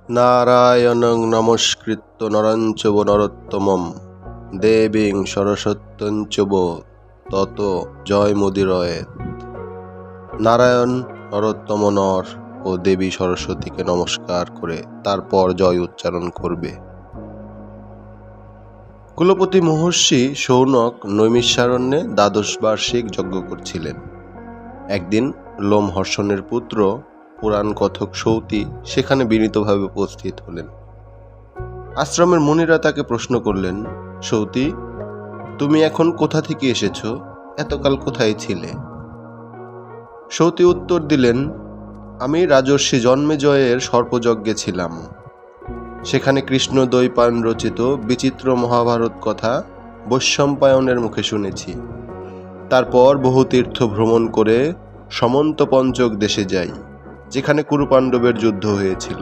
নারায়ণং নমস্কৃত্য নরং চৈব নরোত্তমম দেবীং সরস্বতীং চৈব তত জয়মুদীরয়েৎ। নারায়ণ, নরোত্তম নর ও দেবী সরস্বতীকে নমস্কার করে তারপর জয় উচ্চারণ করবে। কুলপতি মহর্ষি শৌনক নৈমিষারণ্যে দ্বাদশ বার্ষিক যজ্ঞ করছিলেন। একদিন লোমহর্ষণের পুত্র পুরাণ কথক সৌতি সেখানে বিনীতভাবে উপস্থিত হলেন। আশ্রমের মুনিরা তাকে প্রশ্ন করলেন, সৌতি, তুমি এখন কোথা থেকে এসেছ? এতকাল কোথায় ছিলে? সৌতি উত্তর দিলেন, আমি রাজর্ষি জন্মেজয়ের সর্পযজ্ঞে ছিলাম। সেখানে কৃষ্ণ দ্বৈপায়ন রচিত বিচিত্র মহাভারত কথা বৈশম্পায়নের মুখে শুনেছি। তারপর বহু তীর্থ ভ্রমণ করে সমন্ত পঞ্চক দেশে যাই, যেখানে কুরুপাণ্ডবের যুদ্ধ হয়েছিল।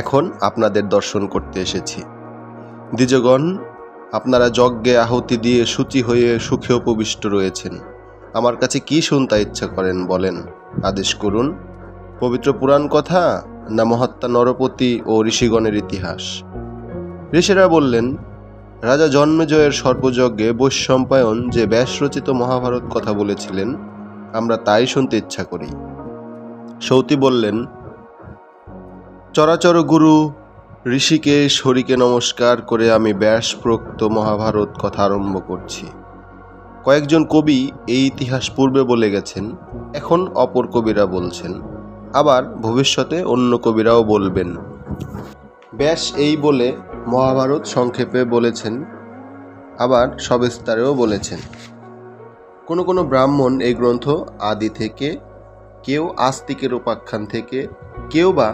এখন আপনাদের দর্শন করতে এসেছি। দ্বিজগণ, আপনারা যজ্ঞে আহুতি দিয়ে শুচি হয়ে সুখে উপবিষ্ট রয়েছেন। আমার কাছে কি শুনতে ইচ্ছা করেন বলেন, আদেশ করুন। পবিত্র পুরাণ কথা না মহাত্মা নরপতি ও ঋষিগণের ইতিহাস? ঋষিরা বললেন, রাজা জন্মেজয়ের সর্পযজ্ঞে বৈশম্পায়ন যে ব্যাসরচিত মহাভারত কথা বলেছিলেন, আমরা তাই শুনতে ইচ্ছা করি। সৌতি বললেন, চরাচর গুরু ঋষিকেশ হরিকে নমস্কার করে আমি ব্যাস প্রোক্ত মহাভারত কথা আরম্ভ করছি। কয়েকজন কবি এই ইতিহাস পূর্বে বলে গেছেন, এখন অপর কবিরা বলছেন, আবার ভবিষ্যতে অন্য কবিরাও বলবেন। ব্যাস এই বলে মহাভারত সংক্ষেপে বলেছেন, আবার সবিস্তারেও বলেছেন। কোনো কোনো ব্রাহ্মণ এই গ্রন্থ আদি থেকে, কেউ আস্তিকের উপাখ্যান থেকে, কেউ বা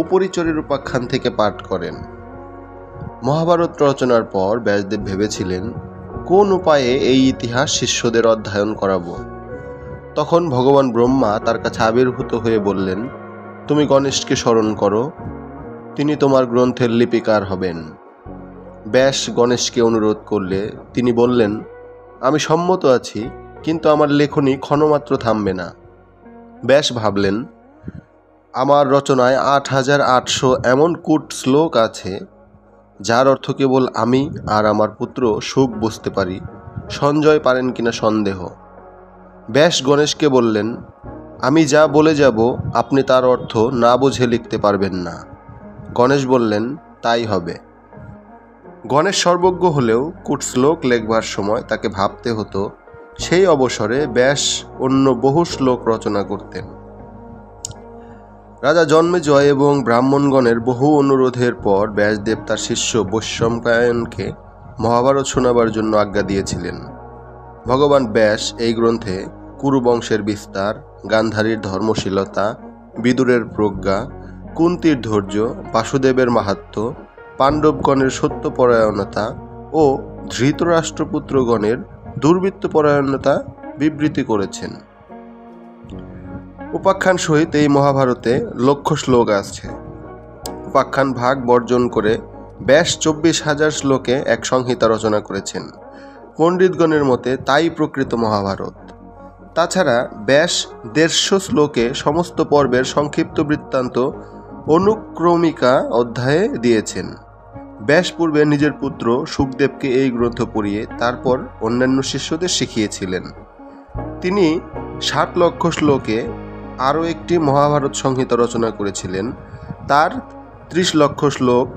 উপরিচরের উপাখ্যান থেকে পাঠ করেন। মহাভারত রচনার পর ব্যাসদেব ভেবেছিলেন কোন উপায়ে এই ইতিহাস শিষ্যদের অধ্যয়ন করাবো। তখন ভগবান ব্রহ্মা তার কাছে আবির্ভূত হয়ে বললেন, তুমি গণেশকে স্মরণ করো, তিনি তোমার গ্রন্থের লিপিকার হবেন। ব্যাস গণেশকে অনুরোধ করলে তিনি বললেন, আমি সম্মত আছি, কিন্তু আমার লেখনী ক্ষণমাত্র থামবে না। ব্যাস ভাবলেন, আমার রচনায় ৮,৮০০ এমন কূট শ্লোক আছে, যার অর্থ কেবল আমি আর আমার পুত্র সুখ বুঝতে পারি, সঞ্জয় পারেন কিনা সন্দেহ। ব্যাস গণেশকে বললেন, আমি যা বলে যাব আপনি তার অর্থ না বুঝে লিখতে পারবেন না। গণেশ বললেন, তাই হবে। গণেশ সর্বজ্ঞ হলেও কূট শ্লোক লেখবার সময় তাকে ভাবতে হতো, সেই অবসরে ব্যাস অন্য বহু শ্লোক রচনা করতেন। রাজা জন্মেজয় এবং ব্রাহ্মণগণের বহু অনুরোধের পর ব্যাসদেব তার শিষ্য বৈশম্পায়নকে মহাভারত শোনাবার জন্য আজ্ঞা দিয়েছিলেন। ভগবান ব্যাস এই গ্রন্থে কুরুবংশের বিস্তার, গান্ধারীর ধর্মশীলতা, বিদুরের প্রজ্ঞা, কুন্তির ধৈর্য, বাসুদেবের মাহাত্ম্য, পাণ্ডবগণের সত্যপরায়ণতা ও ধৃতরাষ্ট্রপুত্রগণের দুর্বৃত্তপরায়ণতা বিবৃতি করেছেন। উপাখ্যান সহিত এই মহাভারতে লক্ষ শ্লোক আছে। উপাখ্যান ভাগ বর্জন করে ব্যাস ২৪,০০০ শ্লোকে এক সংহিতা রচনা করেছেন। পণ্ডিতগণের মতে তাই প্রকৃত মহাভারত। তাছাড়া ব্যাস ১৫০ শ্লোকে সমস্ত পর্বের সংক্ষিপ্ত বৃত্তান্ত অনুক্রমিকা অধ্যায়ে দিয়েছেন। ব্যাস পূর্বে নিজের পুত্র শুকদেবকে এই গ্রন্থ পড়িয়ে তারপর অন্যান্য শিষ্যদের শিখিয়েছিলেন। তিনি ৬০ লক্ষ শ্লোকে আরও একটি মহাভারত সংহিতা রচনা করেছিলেন। তার ৩০ লক্ষ শ্লোক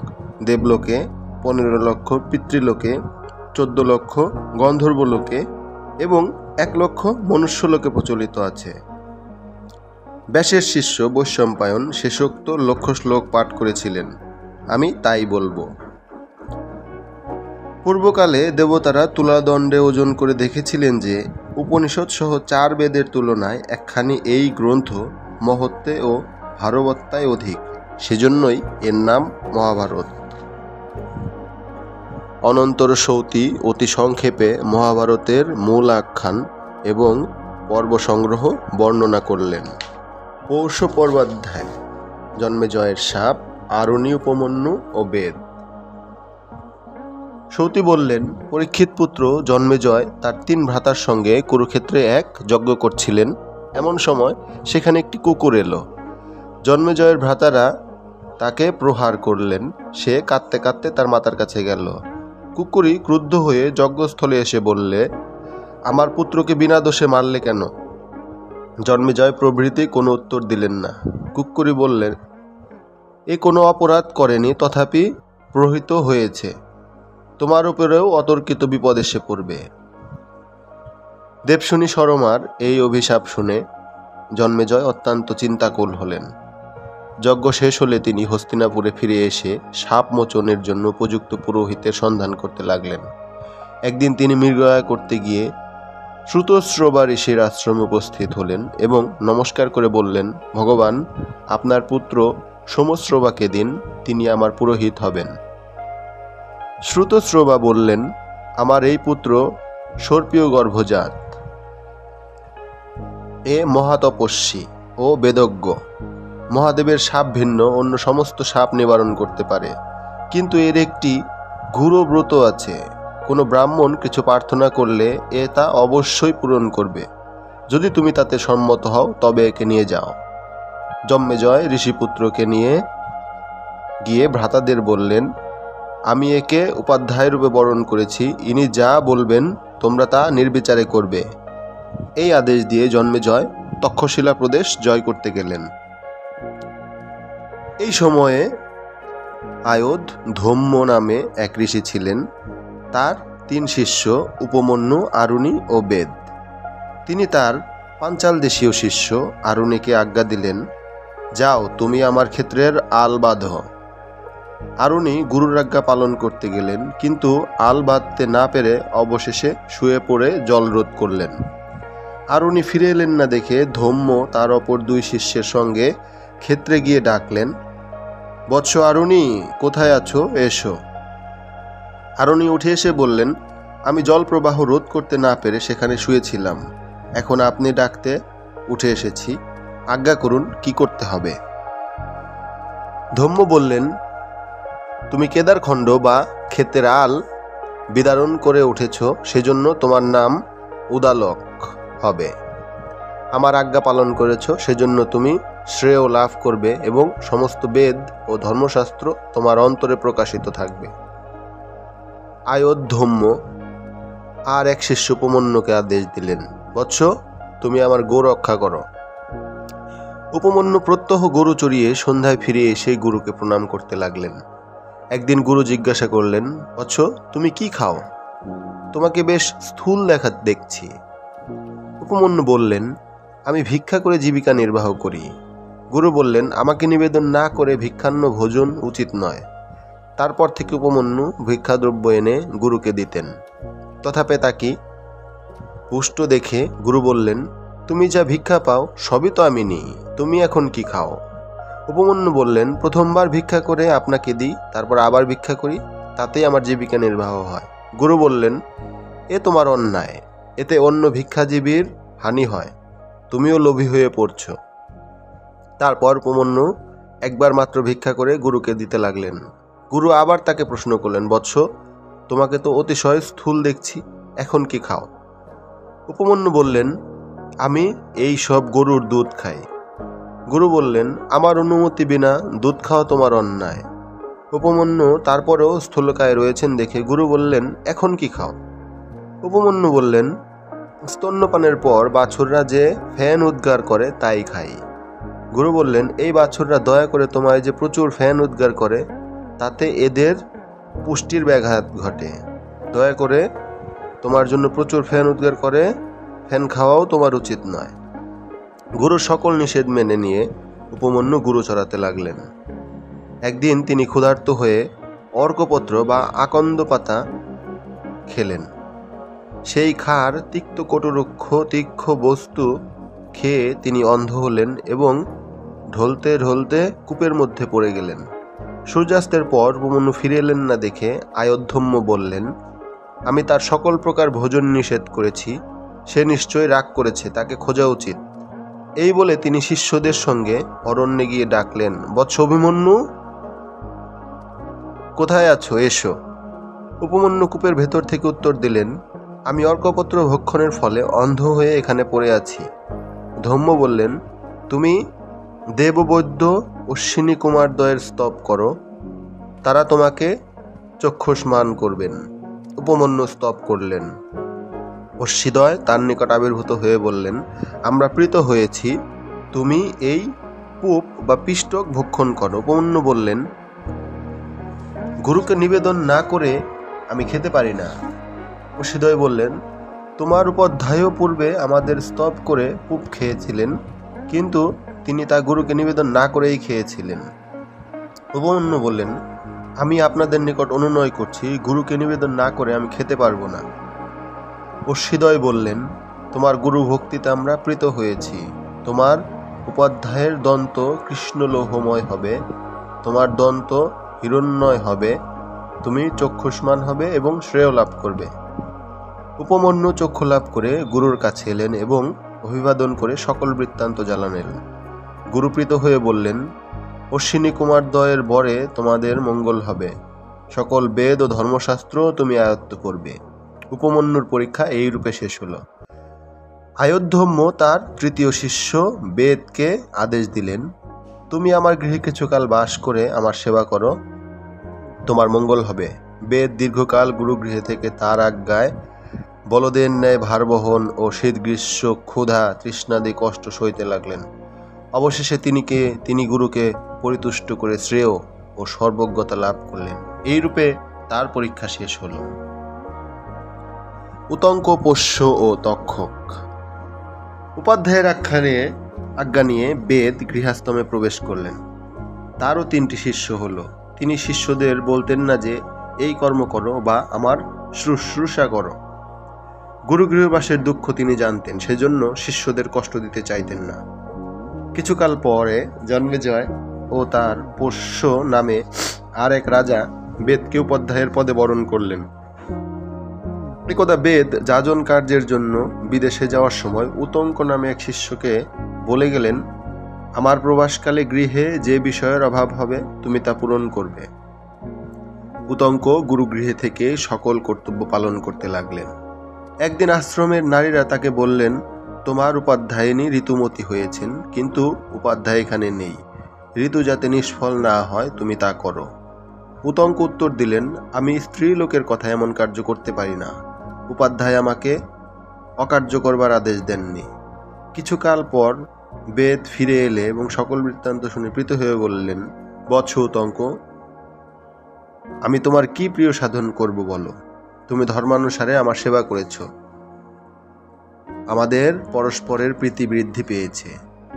দেবলোকে, ১৫ লক্ষ পিতৃলোকে, ১৪ লক্ষ গন্ধর্বলোকে এবং ১ লক্ষ মনুষ্যলোকে প্রচলিত আছে। ব্যাসের শিষ্য বৈশম্পায়ন শেষোক্ত লক্ষ শ্লোক পাঠ করেছিলেন। আমি তাই বলবো। পূর্বকালে দেবতারা তুলাদণ্ডে ওজন করে দেখেছিলেন যে উপনিষদ সহ ৪ বেদের তুলনায় একখানি এই গ্রন্থ মহত্ত্বে ও ভারবত্তায় অধিক, সেজন্যই এর নাম মহাভারত। অনন্তর সৌতি অতি সংক্ষেপে মহাভারতের মূল আখ্যান এবং পর্ব সংগ্রহ বর্ণনা করলেন। পৌষ পর্বাধ্যায়, জন্মেজয়ের শাপ, আরণী উপমন্যু ও বেদ। সৌতি বললেন, পরীক্ষিত পুত্র জন্মেজয় তার ৩ ভ্রাতার সঙ্গে কুরুক্ষেত্রে এক যজ্ঞ করছিলেন। এমন সময় সেখানে একটি কুকুর এলো। জন্মেজয়ের ভ্রাতারা তাকে প্রহার করলেন। সে কাঁদতে কাঁদতে তার মাতার কাছে গেল। কুক্কুরী ক্রুদ্ধ হয়ে যজ্ঞস্থলে এসে বললে, আমার পুত্রকে বিনা দোষে মারলে কেন? জন্মেজয় প্রভৃতি কোনো উত্তর দিলেন না। কুক্কুরী বললেন, এ কোনো অপরাধ করেনি, তথাপি প্রহৃত হয়েছে। তোমার উপরেও অতর্কিত বিপদ এসে পড়বে। দেবশুনি শর্মার এই অভিশাপ শুনে জন্মেজয় অত্যন্ত চিন্তাকুল হলেন। যজ্ঞ শেষ হলে তিনি হস্তিনাপুরে ফিরে এসে সাপ মোচনের জন্য উপযুক্ত পুরোহিতের সন্ধান করতে লাগলেন। একদিন তিনি মৃগয়া করতে গিয়ে শ্রুতশ্রবা ঋষির আশ্রমে উপস্থিত হলেন এবং নমস্কার করে বললেন, ভগবান, আপনার পুত্র সোমশ্রবাকে দিন, তিনি আমার পুরোহিত হবেন। শ্রুতশ্রবা বললেন, আমার এই পুত্র সর্পীয় গর্ভজাত। এ মহাতপস্বী ও বেদজ্ঞ। মহাদেবের সাপ ভিন্ন অন্য সমস্ত সাপ নিবারণ করতে পারে, কিন্তু এর একটি গুরু ব্রত আছে। কোনো ব্রাহ্মণ কিছু প্রার্থনা করলে এ তা অবশ্যই পূরণ করবে। যদি তুমি তাতে সম্মত হও তবে একে নিয়ে যাও। জন্মেজয় ঋষিপুত্রকে নিয়ে গিয়ে ভ্রাতাদের বললেন, আমি একে উপাধ্যায় রূপে বরণ করেছি, ইনি যা বলবেন তোমরা তা নির্বিচারে করবে। এই আদেশ দিয়ে জন্মেজয় তক্ষশিলা প্রদেশ জয় করতে গেলেন। এই সময়ে আয়োধ ধম্ম নামে এক ঋষি ছিলেন। তার 3 শিষ্য উপমন্যু, আরুণী ও বেদ। তিনি তার পাঞ্চাল দেশীয় শিষ্য আরুণীকে আজ্ঞা দিলেন, যাও তুমি আমার ক্ষেত্রের আল বাঁধ। আরুণী গুরুর আজ্ঞা পালন করতে গেলেন, কিন্তু আল বাঁধতে না পেরে অবশেষে শুয়ে পড়ে জলরোধ করলেন। আরুণী ফিরে এলেন না দেখে ধম্ম তার অপর 2 শিষ্যের সঙ্গে ক্ষেত্রে গিয়ে ডাকলেন, বৎস আরুণী, কোথায় আছো? এসো। আরুণী উঠে এসে বললেন, আমি জল প্রবাহ রোধ করতে না পেরে সেখানে শুয়েছিলাম। এখন আপনি ডাকতে উঠে এসেছি, আজ্ঞা করুন, কি করতে হবে? ধম্ম বললেন, তুমি কেদারখণ্ড বা ক্ষেতের আল বিদারণ করে উঠেছ, সেজন্য তোমার নাম উদালক হবে। আমার আজ্ঞা পালন করেছ, সেজন্য তুমি শ্রেয় লাভ করবে এবং সমস্ত বেদ ও ধর্মশাস্ত্র তোমার অন্তরে প্রকাশিত থাকবে। আয়োধ ধম্ম আর এক শিষ্য উপমন্যুকে আদেশ দিলেন, বৎস, তুমি আমার গো রক্ষা করো। উপমন্যু প্রত্যহ গরু চড়িয়ে সন্ধ্যায় ফিরে এসে গুরুকে প্রণাম করতে লাগলেন। একদিন গুরু জিজ্ঞাসা করলেন, বৎস, তুমি কি খাও? তোমাকে বেশ স্থূল দেখছি। উপমন্যু বললেন, আমি ভিক্ষা করে জীবিকা নির্বাহ করি। গুরু বললেন, আমাকে নিবেদন না করে ভিক্ষান্ন ভোজন উচিত নয়। তারপর থেকে উপমন্যু ভিক্ষাদ্রব্য এনে গুরুকে দিতেন। তথাপি তাকে পুষ্ট দেখে গুরু বললেন, তুমি যা ভিক্ষা পাও সবই তো আমি নিই, তুমি এখন কি খাও? উপমন্যু বললেন, প্রথমবার ভিক্ষা করে আপনাকে দিই, তারপর আবার ভিক্ষা করি, তাতেই আমার জীবিকা নির্বাহ হয়। গুরু বললেন, এ তোমার অন্যায়, এতে অন্য ভিক্ষাজীবীর হানি হয়, তুমিও লোভী হয়ে পড়ছ। তারপর উপমন্যু একবার মাত্র ভিক্ষা করে গুরুকে দিতে লাগলেন। গুরু আবার তাকে প্রশ্ন করলেন, বৎস, তোমাকে তো অতিশয় স্থূল দেখছি, এখন কি খাও? উপমন্যু বললেন, আমি এই সব গরুর দুধ খাই। গুরু বললেন, আমার অনুমতি বিনা দুধ খাওয়া তোমার অন্যায়। উপমন্যু তারপরেও স্থূলকায় রয়েছেন দেখে গুরু বললেন, এখন কি খাও? উপমন্যু বললেন, স্তন্যপানের পর বাছুররা যে ফ্যান উদ্গার করে তাই খাই। গুরু বললেন, এই বাছুররা দয়া করে তোমায় যে প্রচুর ফ্যান উদ্গার করে, তাতে এদের পুষ্টির ব্যাঘাত ঘটে। দয়া করে তোমার জন্য প্রচুর ফ্যান উদ্গার করে, ফ্যান খাওয়াও তোমার উচিত নয়। গুরুর সকল নিষেধ মেনে নিয়ে উপমন্যু গুরু চড়াতে লাগলেন। একদিন তিনি ক্ষুধার্ত হয়ে অর্কপত্র বা আকন্দ পাতা খেলেন। সেই খার তিক্ত কটুরুক্ষ তীক্ষ্ণ বস্তু খেয়ে তিনি অন্ধ হলেন এবং ঢলতে ঢলতে কূপের মধ্যে পড়ে গেলেন। সূর্যাস্তের পর উপমন্যু ফিরে এলেন না দেখে আয়োধ্যম্য বললেন, আমি তার সকল প্রকার ভোজন নিষেধ করেছি, সে নিশ্চয়ই রাগ করেছে, তাকে খোঁজা উচিত। এই বলে তিনি শিষ্যদের সঙ্গে অরণ্যে গিয়ে ডাকলেন, বৎস অভিমন্যু, কোথায় আছো? এসো। উপমন্যু কূপের ভেতর থেকে উত্তর দিলেন, আমি অর্কপত্র ভক্ষণের ফলে অন্ধ হয়ে এখানে পড়ে আছি। ধম্ম বললেন, তুমি দেববৈদ্য অশ্বিনী কুমারদ্বয়ের স্তব করো, তারা তোমাকে চক্ষুষ্মান করবেন। উপমন্যু স্তব করলেন। অশ্বিদ্বয় তার নিকট আবির্ভূত হয়ে বললেন, আমরা প্রীত হয়েছি, তুমি এই পুপ বা পিষ্টক ভক্ষণ করো। উপমন্যু বললেন, গুরুকে নিবেদন না করে আমি খেতে পারি না। অশ্বিদ্বয় বললেন, তোমার উপাধ্যায় পূর্বে আমাদের স্তব করে পুপ খেয়েছিলেন, কিন্তু তিনি তা গুরুকে নিবেদন না করেই খেয়েছিলেন। উপমন্যু বললেন, আমি আপনাদের নিকট অনুনয় করছি, গুরুকে নিবেদন না করে আমি খেতে পারবো না। অশ্বিদ্বয় বললেন, তোমার গুরু ভক্তিতে আমরা প্রীত হয়েছি। তোমার উপাধ্যায়ের দন্ত কৃষ্ণলোহময় হবে, তোমার দন্ত হিরণ্ময় হবে, তুমি চক্ষুষ্মান হবে এবং শ্রেয় লাভ করবে। উপমন্যু চক্ষু লাভ করে গুরুর কাছে এলেন এবং অভিবাদন করে সকল বৃত্তান্ত জানালেন। গুরুপ্রীত হয়ে বললেন, অশ্বিনী কুমারদ্বয়ের বরে তোমাদের মঙ্গল হবে, সকল বেদ ও ধর্মশাস্ত্র তুমি আয়ত্ত করবে। উপমন্যুর পরীক্ষা এই রূপে শেষ হল। আয়োধ্যম্য তার তৃতীয় শিষ্য বেদকে আদেশ দিলেন, তুমি আমার গৃহে কিছুকাল বাস করে আমার সেবা করো, তোমার মঙ্গল হবে। বেদ দীর্ঘকাল গুরুগৃহে থেকে তার আজ্ঞায় বলদের ন্যায় ভারবহন ও শীত গ্রীষ্ম ক্ষুধা তৃষ্ণাদি কষ্ট সইতে লাগলেন। অবশেষে তিনি গুরুকে পরিতুষ্ট করে শ্রেয় ও সর্বজ্ঞতা লাভ করলেন। এইরূপে তার পরীক্ষা শেষ হল। উতঙ্ক, পোষ্য ও তক্ষক। উপাধ্যায়ের আজ্ঞা নিয়ে বেদ গৃহাশ্রমে প্রবেশ করলেন। তারও 3টি শিষ্য হলো। তিনি শিষ্যদের বলতেন না যে এই কর্ম করো বা আমার শুশ্রূষা করো। গুরুগৃহবাসের দুঃখ তিনি জানতেন, সেজন্য শিষ্যদের কষ্ট দিতে চাইতেন না। কিছুকাল পরে জন্মেজয় ও তার পোষ্য নামে আর এক রাজা বেদকে উপাধ্যায়ের পদে বরণ করলেন। একদা বেদ যাজন কার্যের জন্য বিদেশে যাওয়ার সময় উতঙ্ক নামে এক শিষ্যকে বলে গেলেন, আমার প্রবাসকালে গৃহে যে বিষয়ের অভাব হবে তুমি তা পূরণ করবে। উতঙ্ক গুরুগৃহে থেকে সকল কর্তব্য পালন করতে লাগলেন। একদিন আশ্রমের নারীরা তাকে বললেন, তোমার উপাধ্যায়িনী ঋতুমতী হয়েছেন, কিন্তু উপাধ্যায় এখানে নেই, ঋতু যাতে নিষ্ফল না হয় তুমি তা করো। উতঙ্ক উত্তর দিলেন, আমি স্ত্রী লোকের কথা এমন কার্য করতে পারি না, উপাধ্যায় আমাকে অকার্য করবার আদেশ দেননি। কিছুকাল পর বেদ ফিরে এলে এবং সকল বৃত্তান্ত শুনে প্রীত হয়ে বললেন, বৎস উতঙ্ক, আমি তোমার কি প্রিয় সাধন করব বলো। তুমি ধর্মানুসারে আমার সেবা করেছ, আমাদের পরস্পরের প্রীতি বৃদ্ধি পেয়েছে,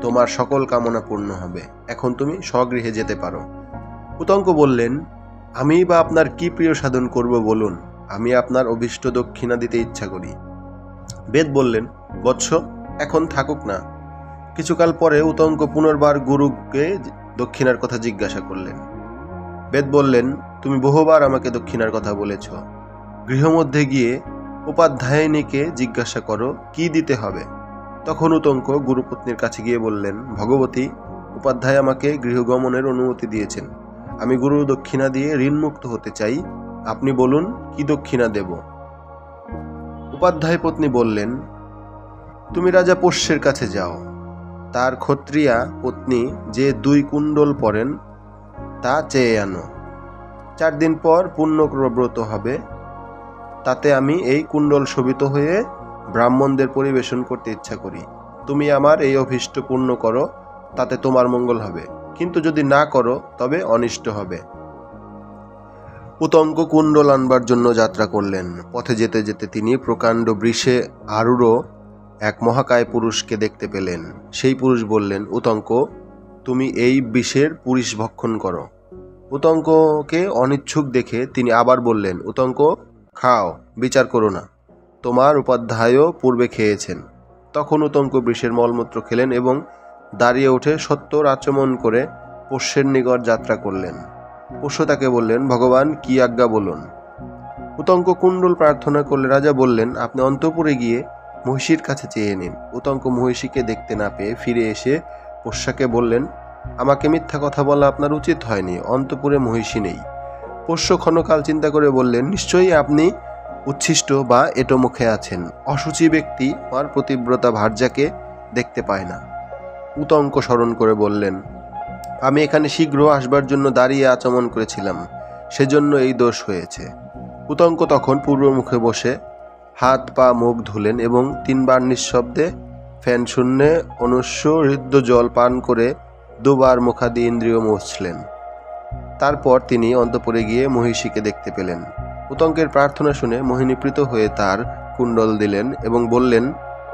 তোমার সকল কামনা পূর্ণ হবে, এখন তুমি স্বগৃহে যেতে পারো। উতঙ্ক বললেন, আমি বা আপনার কি প্রিয় সাধন করব বলুন, আমি আপনার অভীষ্ট দক্ষিণা দিতে ইচ্ছা করি। বেদ বললেন, বৎস, এখন থাকুক না। কিছুকাল পরে উতঙ্ক পুনর্বার গুরুকে দক্ষিণার কথা জিজ্ঞাসা করলেন। বেদ বললেন, তুমি বহুবার আমাকে দক্ষিণার কথা বলেছ, গৃহমধ্যে গিয়ে উপাধ্যায়িনীকে জিজ্ঞাসা করো কি দিতে হবে। তখন উতঙ্ক গুরুপত্নীর কাছে গিয়ে বললেন, ভগবতী, উপাধ্যায় আমাকে গৃহগমনের অনুমতি দিয়েছেন, আমি গুরু দক্ষিণা দিয়ে ঋণমুক্ত হতে চাই, আপনি বলুন কি দক্ষিণা দেব। উপাধ্যায় পত্নী বললেন, তুমি রাজা পোষ্যের কাছে যাও, তার ক্ষত্রিয়া পত্নী যে 2 কুণ্ডল পরেন তা চেয়ে আনো। 4 দিন পর পুণ্যব্রত হবে, তাতে আমি এই কুণ্ডল শোভিত হয়ে ব্রাহ্মণদের পরিবেশন করতে ইচ্ছা করি। তুমি আমার এই অভীষ্ট পূর্ণ করো, তাতে তোমার মঙ্গল হবে, কিন্তু যদি না করো তবে অনিষ্ট হবে। উতঙ্ক কুণ্ডল আনবার জন্য যাত্রা করলেন। পথে যেতে যেতে তিনি প্রকাণ্ড বৃষে আরূঢ় এক মহাকায় পুরুষকে দেখতে পেলেন। সেই পুরুষ বললেন, উতঙ্ক, তুমি এই বিষের পুরীষ ভক্ষণ করো। উতঙ্ককে অনিচ্ছুক দেখে তিনি আবার বললেন, উতঙ্ক, খাও, বিচার করো না, তোমার উপাধ্যায়ও পূর্বে খেয়েছেন। তখন উতঙ্ক বৃষের মলমূত্র খেলেন এবং দাঁড়িয়ে উঠে সত্তর আচমন করে পোষ্যের নিকট যাত্রা করলেন। পোষ্য তাকে বললেন, ভগবান কি আজ্ঞা বলুন। উতঙ্ক কুণ্ডল প্রার্থনা করলে রাজা বললেন, আপনি অন্তঃপুরে গিয়ে মহিষীর কাছে চেয়ে নিন। উতঙ্ক মহিষীকে দেখতে না পেয়ে ফিরে এসে পোষ্যাকে বললেন, আমাকে মিথ্যা কথা বলা আপনার উচিত হয়নি, অন্তঃপুরে মহিষী নেই। পোষ্য ক্ষণকাল চিন্তা করে বললেন, নিশ্চয়ই আপনি উচ্ছিষ্ট বা এঁটো মুখে আছেন, অসুচি ব্যক্তি আমার প্রতিব্রতা ভার্যাকে দেখতে পায় না। উতঙ্ক স্মরণ করে বললেন, আমি এখানে শীঘ্র আসবার জন্য দাঁড়িয়ে আচমন করেছিলাম, সেজন্য এই দোষ হয়েছে। উতঙ্ক তখন পূর্বমুখে বসে হাত পা মুখ ধুলেন এবং 3 বার নিঃশব্দে ফ্যান শূন্যে অনুস্বহৃদ্য জল পান করে 2 বার মুখাদি ইন্দ্রিয় মুছলেন। তারপর তিনি অন্তঃপুরে গিয়ে মহিষীকে দেখতে পেলেন। উতঙ্কের প্রার্থনা শুনে মোহিনী প্রীত হয়ে তার কুণ্ডল দিলেন এবং বললেন,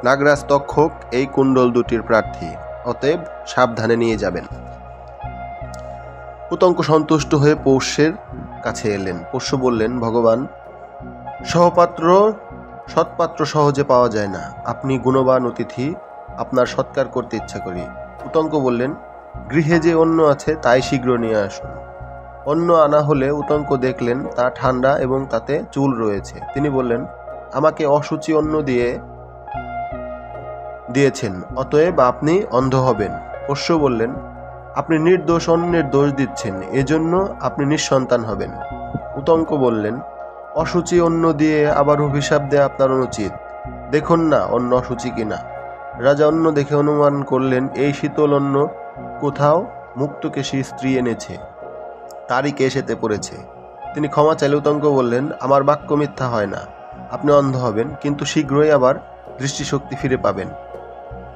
নাগরাজ তক্ষক এই কুণ্ডল দুটির প্রার্থী, অতএব সাবধানে নিয়ে যাবেন। উতঙ্ক সন্তুষ্ট হয়ে পৌষ্যের কাছে এলেন। পৌষ্য বললেন, ভগবান, সৎপাত্র সহজে পাওয়া যায় না। আপনি গুণবান অতিথি, আপনার সৎকার করতে ইচ্ছা করি। উতঙ্ক বললেন, গৃহে যে অন্ন আছে তাই শীঘ্র নিয়ে আসুন। অন্ন আনা হলে উতঙ্ক দেখলেন তা ঠান্ডা এবং তাতে চুল রয়েছে। তিনি বললেন, আমাকে অশুচি অন্ন দিয়েছেন, অতএব আপনি অন্ধ হবেন। পোষ্য বললেন, আপনি নির্দোষ অন্যের দোষ দিচ্ছেন, এজন্য আপনি নিঃসন্তান হবেন। উতঙ্ক বললেন, অশুচি অন্ন দিয়ে আবার অভিশাপ দেয়া আপনার অনুচিত। দেখুন না অন্ন অশুচি কিনা। রাজা অন্ন দেখে অনুমান করলেন এই শীতল অন্ন কোথাও মুক্তকেশী স্ত্রী এনেছে, তারই কেশ এতে পড়েছে। তিনি ক্ষমা চাইলে উতঙ্ক বললেন, আমার বাক্য মিথ্যা হয় না। আপনি অন্ধ হবেন, কিন্তু শীঘ্রই আবার দৃষ্টিশক্তি ফিরে পাবেন।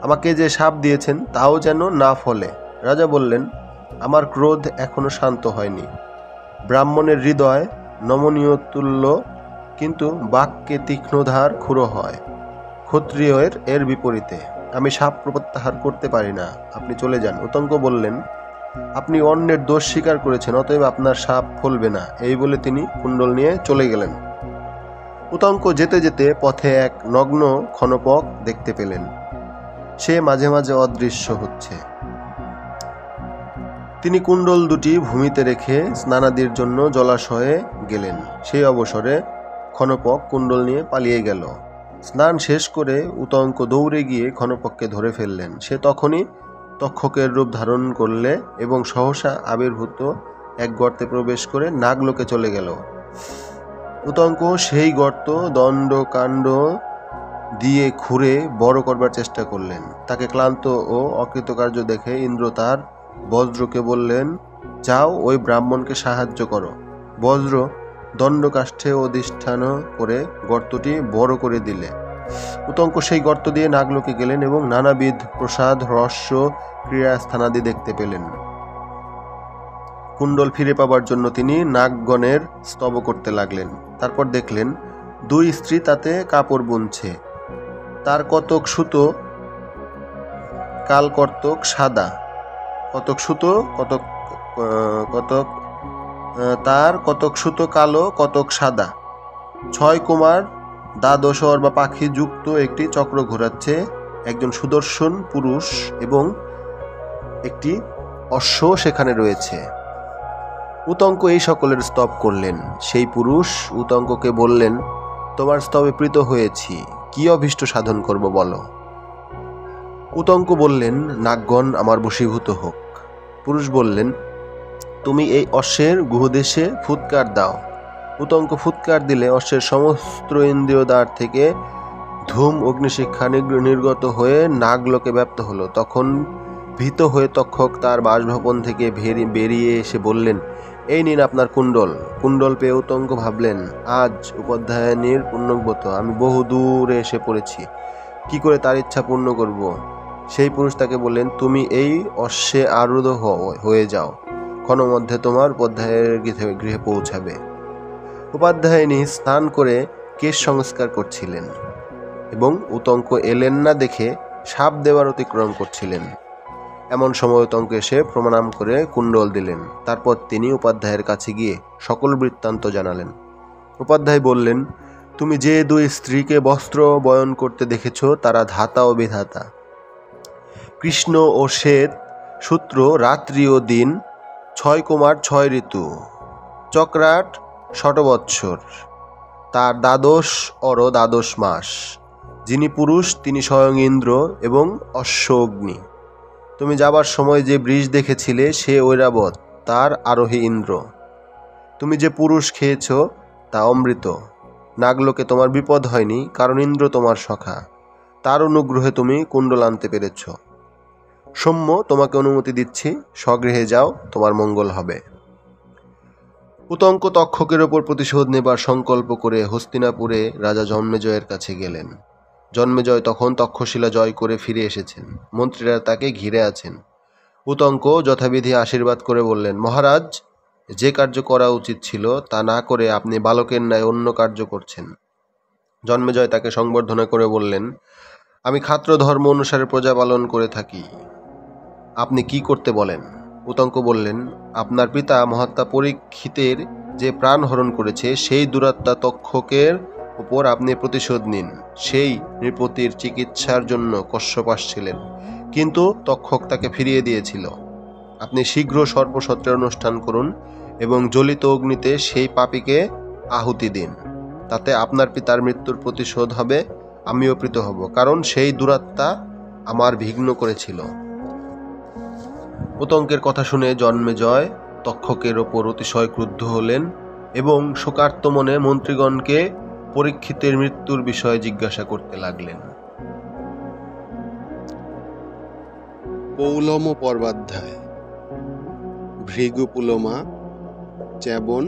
আমাকে যে শাপ দিয়েছেন তাও যেন না ফলে। রাজা বললেন, আমার ক্রোধ এখনো শান্ত হয়নি। ব্রাহ্মণের হৃদয় নমনীয় তুল্য, কিন্তু বাক্যে তীক্ষ্ণধার ক্ষুরো হয়। ক্ষত্রিয়ের এর বিপরীতে। আমি শাপ প্রত্যাহার করতে পারি না, আপনি চলে যান। উতঙ্ক বললেন, আপনি অন্যের দোষ স্বীকার করেছেন, অতএব আপনার শাপ ফলবে না। এই বলে তিনি কুণ্ডল নিয়ে চলে গেলেন। উতঙ্ক যেতে যেতে পথে এক নগ্ন ক্ষণপক দেখতে পেলেন। সে মাঝে মাঝে অদৃশ্য হচ্ছে। তিনি কুণ্ডল দুটি ভূমিতে রেখে স্নানাদির জন্য জলাশয়ে গেলেন। সেই অবসরে ক্ষণপক কুণ্ডল নিয়ে পালিয়ে গেল। স্নান শেষ করে উতঙ্ক দৌড়ে গিয়ে ক্ষণপককে ধরে ফেললেন। সে তখনই তক্ষকের রূপ ধারণ করলে এবং সহসা আবির্ভূত এক গর্তে প্রবেশ করে নাগলোকে চলে গেল। উতঙ্ক সেই গর্ত দণ্ডকাণ্ড দিয়ে খুঁড়ে বড় করবার চেষ্টা করলেন। তাকে ক্লান্ত ও অকৃতকার্য দেখে ইন্দ্র তার বজ্রকে বললেন, যাও ওই ব্রাহ্মণকে সাহায্য করো। বজ্র দণ্ডকাষ্ঠে অধিষ্ঠান করে গর্তটি বড় করে দিলে। উতঙ্ক সেই গর্ত দিয়ে নাগলোকে গেলেন এবং নানাবিধ প্রসাদ রহস্য ক্রীড়াস্থানাদি দেখতে পেলেন। কুণ্ডল ফিরে পাবার জন্য তিনি নাগগণের স্তব করতে লাগলেন। তারপর দেখলেন 2 স্ত্রী তাতে কাপড় বুনছে। তার কতক সুতো কাল কতক সাদা, কতক সুতো তার কতক সুতো কালো, কতক সাদা। 6 কুমার দ্বাদশর বা পাখি যুক্ত একটি চক্র ঘোরাচ্ছে। একজন সুদর্শন পুরুষ এবং একটি অশ্ব সেখানে রয়েছে। উতঙ্ক এই সকলের স্তব করলেন। সেই পুরুষ উতঙ্ককে বললেন, তোমার স্তবে প্রীত হয়েছি, কি অভীষ্ট সাধন করব বলো। উতঙ্ক বললেন, নাগগণ আমার বশীভূত হোক। পুরুষ বললেন, তুমি এই অশ্বের গুহদেশে ফুৎকার দাও। উতঙ্ক ফুৎকার দিলে অশ্বের সমস্ত ইন্দ্রিয় দ্বার থেকে ধূম অগ্নিশিক্ষা নির্গত হয়ে নাগলোকে ব্যাপ্ত হলো। তখন ভীত হয়ে তক্ষক তার বাসভবন থেকে বেরিয়ে এসে বললেন, এই নিন আপনার কুণ্ডল। কুণ্ডল পেয়ে উতঙ্ক ভাবলেন, আজ উপাধ্যায়নীর পুণ্যব্রত, আমি বহু দূরে এসে পড়েছি, কি করে তার ইচ্ছা পূর্ণ করব। সেই পুরুষ তাকে বললেন, তুমি এই অশ্বে আরূঢ় হয়ে যাও, ক্ষণমধ্যে তোমার উপাধ্যায়ের গৃহে পৌঁছাবে। উপাধ্যায়নী স্নান করে কেশ সংস্কার করছিলেন এবং উতঙ্ক এলেন না দেখে শাপ দেওয়ার অতিক্রম করছিলেন। এমন সময় উতঙ্ক এসে প্রণাম করে কুণ্ডল দিলেন। তারপর তিনি উপাধ্যায়ের কাছে গিয়ে সকল বৃত্তান্ত জানালেন। উপাধ্যায় বললেন, তুমি যে 2 স্ত্রীকে বস্ত্র বয়ন করতে দেখেছ তারা ধাতা ও বিধাতা। কৃষ্ণ ও শ্বেত সূত্র রাত্রি ও দিন, 6 কুমার 6 ঋতু, চক্রাট 6 বৎসর, তার 12 অর 12 মাস। যিনি পুরুষ তিনি স্বয়ং ইন্দ্র এবং অশ্ব অগ্নি। তুমি যাবার সময় যে বৃষ দেখেছিলে সে ঐরাবত, তার আরোহী ইন্দ্র। তুমি যে পুরুষ খেয়েছ তা অমৃত। নাগলোকে তোমার বিপদ হয়নি, কারণ ইন্দ্র তোমার সখা। তার অনুগ্রহে তুমি কুণ্ডল আনতে পেরেছ। সৌম্য, তোমাকে অনুমতি দিচ্ছি, স্বগৃহে যাও, তোমার মঙ্গল হবে। উতঙ্ক তক্ষকের ওপর প্রতিশোধ নেবার সংকল্প করে হস্তিনাপুরে রাজা জন্মেজয়ের কাছে গেলেন। জন্মেজয় তখন তক্ষশিলা জয় করে ফিরে এসেছেন। মন্ত্রীরা তাকে ঘিরে আছেন। উতঙ্ক যথাবিধি আশীর্বাদ করে বললেন, মহারাজ, যে কার্য করা উচিত ছিল তা না করে আপনি বালকের ন্যায় অন্য কার্য করছেন। জন্মেজয় তাকে সংবর্ধনা করে বললেন, আমি খাত্র ধর্ম অনুসারে প্রজা পালন করে থাকি, আপনি কি করতে বলেন? উতঙ্ক বললেন, আপনার পিতা মহাত্মা পরীক্ষিতের যে প্রাণ হরণ করেছে সেই দুরাত্মা তক্ষকের উপর আপনি প্রতিশোধ নিন। সেই নৃপতির চিকিৎসার জন্য কশ্যপ আসছিলেন, কিন্তু তক্ষক তাকে ফিরিয়ে দিয়েছিল। আপনি শীঘ্র সর্পসত্রের অনুষ্ঠান করুন এবং জ্বলিত অগ্নিতে সেই পাপীকে আহুতি দিন। তাতে আপনার পিতার মৃত্যুর প্রতিশোধ হবে, আমিও প্রীত হব, কারণ সেই দুরাত্মা আমার বিঘ্ন করেছিল। উতঙ্কের কথা শুনে জন্মেজয় তক্ষকের ওপর অতিশয় ক্রুদ্ধ হলেন এবং শোকার্ত মনে মন্ত্রীগণকে পরীক্ষিতের মৃত্যুর বিষয়ে জিজ্ঞাসা করতে লাগলেন। পৌলম পর্বাধ্যায়। ভৃগু পুলমা চ্যাবন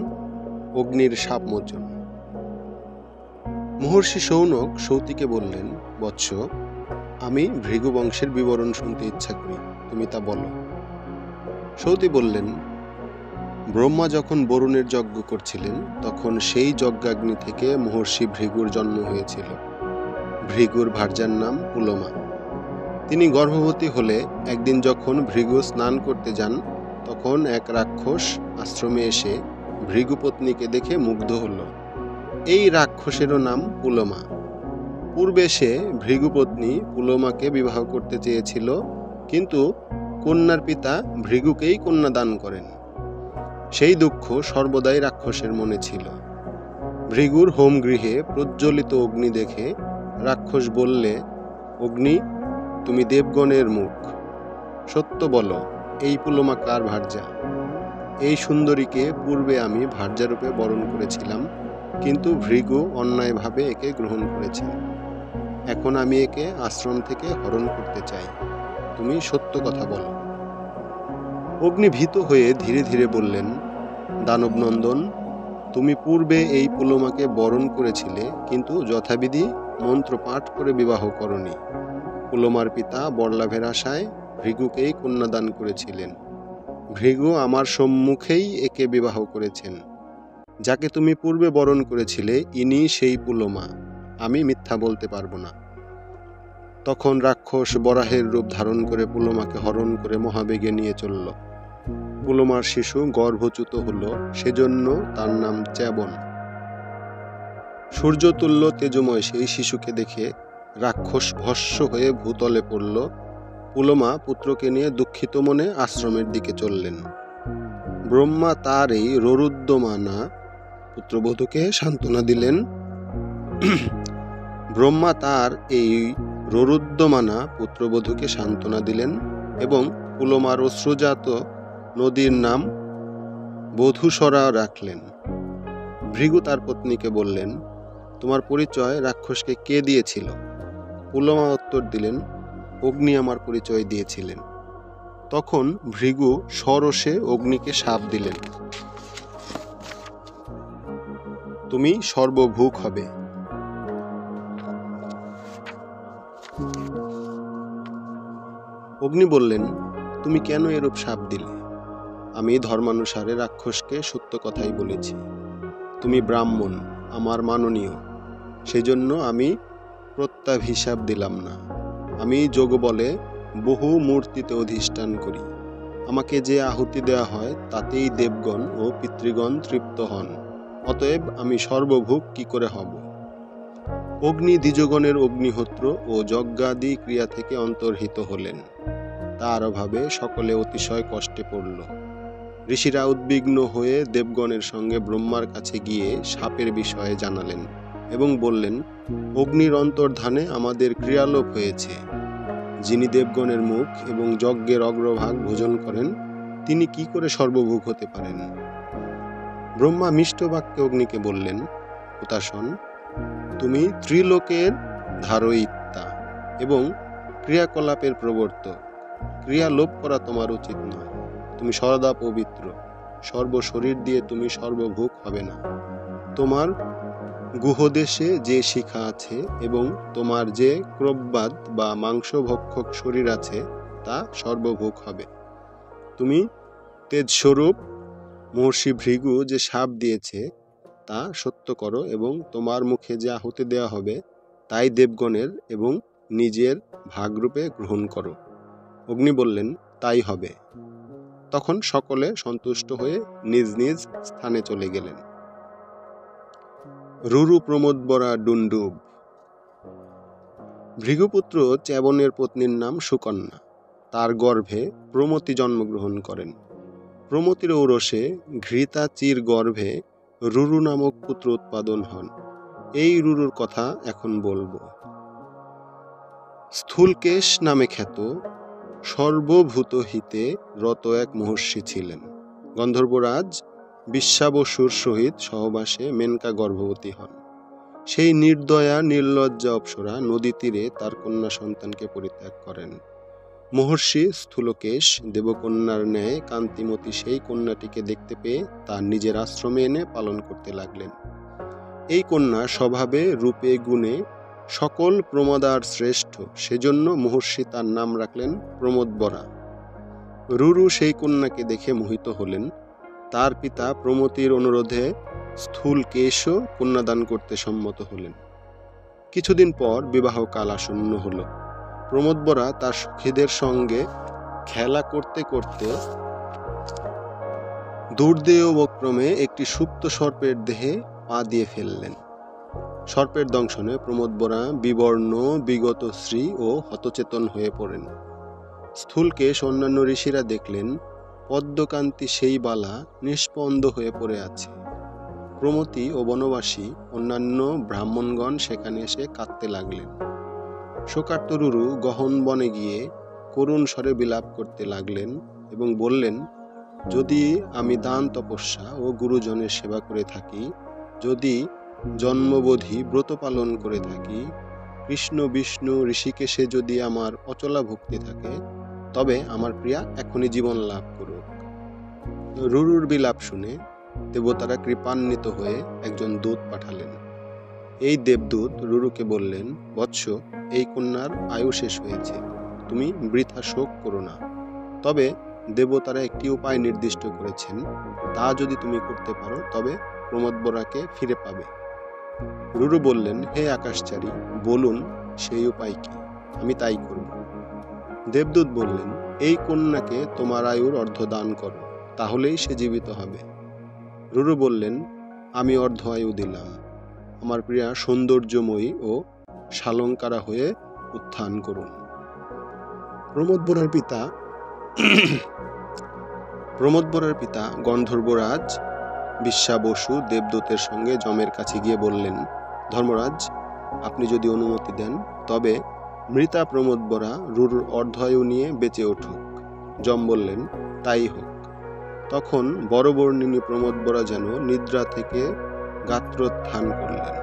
অগ্নির শাপমোচন। মহর্ষি শৌনক সৌতিকে বললেন, বৎস, আমি ভৃগু বংশের বিবরণ শুনতে ইচ্ছা করি, তুমি তা বলো। সৌতি বললেন, ব্রহ্মা যখন বরুণের যজ্ঞ করছিলেন তখন সেই যজ্ঞাগ্নি থেকে মহর্ষি ভৃগুর জন্ম হয়েছিল। ভৃগুর ভার্যার নাম পুলমা। তিনি গর্ভবতী হলে একদিন যখন ভৃগু স্নান করতে যান তখন এক রাক্ষস আশ্রমে এসে ভৃগুপত্নীকে দেখে মুগ্ধ হল। এই রাক্ষসেরও নাম পুলমা। পূর্বে সে ভৃগুপত্নী পুলমাকে বিবাহ করতে চেয়েছিল, কিন্তু কন্যার পিতা ভৃগুকেই কন্যা দান করেন। সেই দুঃখ সর্বদাই রাক্ষসের মনে ছিল। ভৃগুর হোমগৃহে প্রজ্বলিত অগ্নি দেখে রাক্ষস বললে, অগ্নি, তুমি দেবগণের মুখ, সত্য বলো, এই পুলমা কার ভার্যা? এই সুন্দরীকে পূর্বে আমি ভার্যারূপে বরণ করেছিলাম, কিন্তু ভৃগু অন্যায়ভাবে একে গ্রহণ করেছে। এখন আমি একে আশ্রম থেকে হরণ করতে চাই, তুমি সত্য কথা বলো। অগ্নি ভীত হয়ে ধীরে ধীরে বললেন, দানবনন্দন, তুমি পূর্বে এই পুলমাকে বরণ করেছিলে, কিন্তু যথাবিধি মন্ত্র পাঠ করে বিবাহ করনি। পুলমার পিতা বরলাভের আশায় ভৃগুকেই কন্যাদান করেছিলেন। ভৃগু আমার সম্মুখেই একে বিবাহ করেছেন। যাকে তুমি পূর্বে বরণ করেছিলে ইনি সেই পুলমা, আমি মিথ্যা বলতে পারবো না। তখন রাক্ষস বরাহের রূপ ধারণ করে পুলমাকে হরণ করে মহাবেগে নিয়ে চলল। পুলমার শিশু গর্ভচ্যুত হল, সেজন্য তার নাম চ্যাবন। সূর্যতুল্য তেজময় সেই শিশুকে দেখে রাক্ষস ভস্ম হয়ে ভূতলে পড়ল। পুলমা পুত্রকে নিয়ে দুঃখিত মনে আশ্রমের দিকে চললেন। ব্রহ্মা তার এই রোরুদ্যমানা পুত্রবধূকে সান্ত্বনা দিলেন। ব্রহ্মা তার এই রোরুদ্যমানা পুত্রবধূকে সান্ত্বনা দিলেন এবং পুলমার অশ্রুজাত নদীর নাম বধূসরা রাখলেন। ভৃগু তার পত্নীকে বললেন, তোমার পরিচয় রাক্ষসকে কে দিয়েছিল? পুলমা উত্তর দিলেন, অগ্নি আমার পরিচয় দিয়েছিলেন। তখন ভৃগু সরোষে অগ্নিকে শাপ দিলেন, তুমি সর্বভূক হবে। অগ্নি বললেন, তুমি কেন এরূপ শাপ দিলে? আমি ধর্মানুসারে রাক্ষসকে সত্য কথাই বলেছি। তুমি ব্রাহ্মণ, আমার মাননীয়, সেজন্য আমি প্রত্যাভিশাপ দিলাম না। আমি যোগ বলে বহু মূর্তিতে অধিষ্ঠান করি। আমাকে যে আহুতি দেওয়া হয় তাতেই দেবগণ ও পিতৃগণ তৃপ্ত হন। অতএব আমি সর্বভূক কি করে হব? অগ্নি দ্বিজগণের অগ্নিহোত্র ও যজ্ঞাদি ক্রিয়া থেকে অন্তর্হিত হলেন। তার অভাবে সকলে অতিশয় কষ্টে পড়ল। ঋষিরা উদ্বিগ্ন হয়ে দেবগণের সঙ্গে ব্রহ্মার কাছে গিয়ে শাপের বিষয়ে জানালেন এবং বললেন, অগ্নির অন্তর্ধানে আমাদের ক্রিয়ালোপ হয়েছে। যিনি দেবগণের মুখ এবং যজ্ঞের অগ্রভাগ ভোজন করেন তিনি কি করে সর্বভূক হতে পারেন? ব্রহ্মা মিষ্ট বাক্যে অগ্নিকে বললেন, হুতাশন, তুমি ত্রিলোকের ধারয়িতা এবং ক্রিয়াকলাপের প্রবর্তক। ক্রিয়া লোপ করা তোমার উচিত নয়। তুমি সর্বদা পবিত্র। সর্বশরীর দিয়ে তুমি সর্বভোগ হবে না। তোমার গুহদেশে যে শিখা আছে এবং তোমার যে ক্রোববাদ বা মাংসভক্ষক শরীর আছে তা সর্বভোগ হবে। তুমি তেজস্বরূপ মহর্ষি ভৃগু যে শাপ দিয়েছে তা সত্য করো এবং তোমার মুখে যে আহুতি দেওয়া হবে তাই দেবগণের এবং নিজের ভাগরূপে গ্রহণ করো। অগ্নি বললেন, তাই হবে। তখন সকলে সন্তুষ্ট হয়ে নিজ নিজ স্থানে চলে গেলেন। রুরু প্রমোদ বরা ডুন্ডুব। ভৃগুপুত্র চ্যবনের পত্নীর নাম সুকন্যা। তার গর্ভে প্রমতি জন্মগ্রহণ করেন। প্রমতির ঔরসে ঘৃতাচির গর্ভে রুরু নামক পুত্র উৎপাদন হন। এই রুরুর কথা এখন বলবো। স্থূলকেশ নামে খ্যাত সর্বভূত হিতে রত এক মহর্ষি ছিলেন। গন্ধর্বরাজ বিশ্বাবসুর সহিত সহবাসে মেনকা গর্ভবতী হন। সেই নির্দয়া নির্লজ্জা অপ্সরা নদী তীরে তার কন্যা সন্তানকে পরিত্যাগ করেন। মহর্ষি স্থূলকেশ দেবকন্যার ন্যায় কান্তিমতী সেই কন্যাটিকে দেখতে পেয়ে তার নিজের আশ্রমে এনে পালন করতে লাগলেন। এই কন্যা স্বভাবে রূপে গুণে সকল প্রমদার শ্রেষ্ঠ, সেজন্য মহর্ষি তার নাম রাখলেন প্রমোদবরা। রুরু সেই কন্যাকে দেখে মোহিত হলেন। তার পিতা প্রমতির অনুরোধে স্থূলকেশও কন্যাদান করতে সম্মত হলেন। কিছুদিন পর বিবাহকাল আসন্ন হল। প্রমোদবরা তার সখীদের সঙ্গে খেলা করতে করতে দুর্দেয়বক্রমে একটি সুপ্ত সর্পের দেহে পা দিয়ে ফেললেন। সর্পের দংশনে প্রমোদবরা বিবর্ণ বিগতশ্রী ও হতচেতন হয়ে পড়েন। স্থূলকেশ অন্যান্য ঋষিরা দেখলেন পদ্মকান্তি সেই বালা নিষ্পন্দ হয়ে পড়ে আছে। প্রমতি ও বনবাসী অন্যান্য ব্রাহ্মণগণ সেখানে এসে কাঁদতে লাগলেন। শোকার্ত রুরু গহন বনে গিয়ে করুণ স্বরে বিলাপ করতে লাগলেন এবং বললেন, যদি আমি দান তপস্যা ও গুরুজনের সেবা করে থাকি, যদি জন্মবোধি ব্রত পালন করে থাকি, কৃষ্ণ বিষ্ণু ঋষিকেশে যদি আমার অচলা ভক্তি থাকে, তবে আমার প্রিয়া এখনই জীবন লাভ করুক। রুরুর বিলাপ শুনে দেবতারা কৃপান্বিত হয়ে একজন দূত পাঠালেন। এই দেবদূত রুরুকে বললেন, বৎস, এই কন্যার আয়ু শেষ হয়েছে, তুমি বৃথা শোক করো না। তবে দেবতারা একটি উপায় নির্দিষ্ট করেছেন, তা যদি তুমি করতে পারো তবে প্রমোদবরাকে ফিরে পাবে। রুরু বললেন, হে আকাশচারী, বলুন সেই উপায় কি, আমি তাই করব। দেবদূত বললেন, এই কন্যাকে তোমার আয়ুর অর্ধ দান করো, তাহলেই সে জীবিত হবে। রুরু বললেন, আমি অর্ধ আয়ু দিলাম। আমার প্রিয়া সৌন্দর্যময়ী ও শালঙ্কারা হয়ে উত্থান করুন। প্রমোদবরার পিতা গন্ধর্বরাজ বিশ্বাবসু দেবদূতের সঙ্গে যমের কাছে গিয়ে বললেন, ধর্মরাজ, আপনি যদি অনুমতি দেন তবে মৃতা প্রমোদবরা রুরুর অর্ধায়ু নিয়ে বেঁচে উঠুক। যম বললেন, তাই হোক। তখন বরবর্ণিনী প্রমোদবরা যেন নিদ্রা থেকে গাত্রোত্থান করলেন।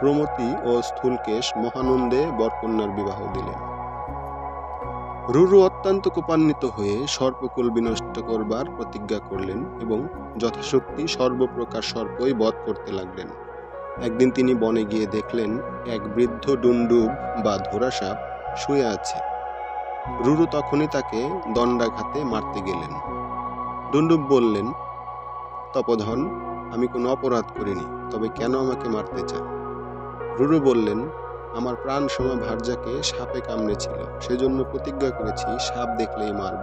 প্রমতি ও স্থূলকেশ মহানন্দে বরকন্যার বিবাহ দিলেন। রুরু অত্যন্ত কোপান্বিত হয়ে সর্পকুল বিনষ্ট করবার প্রতিজ্ঞা করলেন এবং যথাশক্তি সর্বপ্রকার সর্পই বধ করতে লাগলেন। একদিন তিনি বনে গিয়ে দেখলেন এক বৃদ্ধ ডুন্ডুব বা ধোরাসাপ শুয়ে আছে। রুরু তখনই তাকে দণ্ডাঘাতে মারতে গেলেন। ডুন্ডুব বললেন, তপোধন, আমি কোনো অপরাধ করিনি, তবে কেন আমাকে মারতে চান? রুরু বললেন, আমার প্রাণ সমা ভার্যাকে সাপে কামড়েছিল, সেজন্য প্রতিজ্ঞা করেছি সাপ দেখলেই মারব।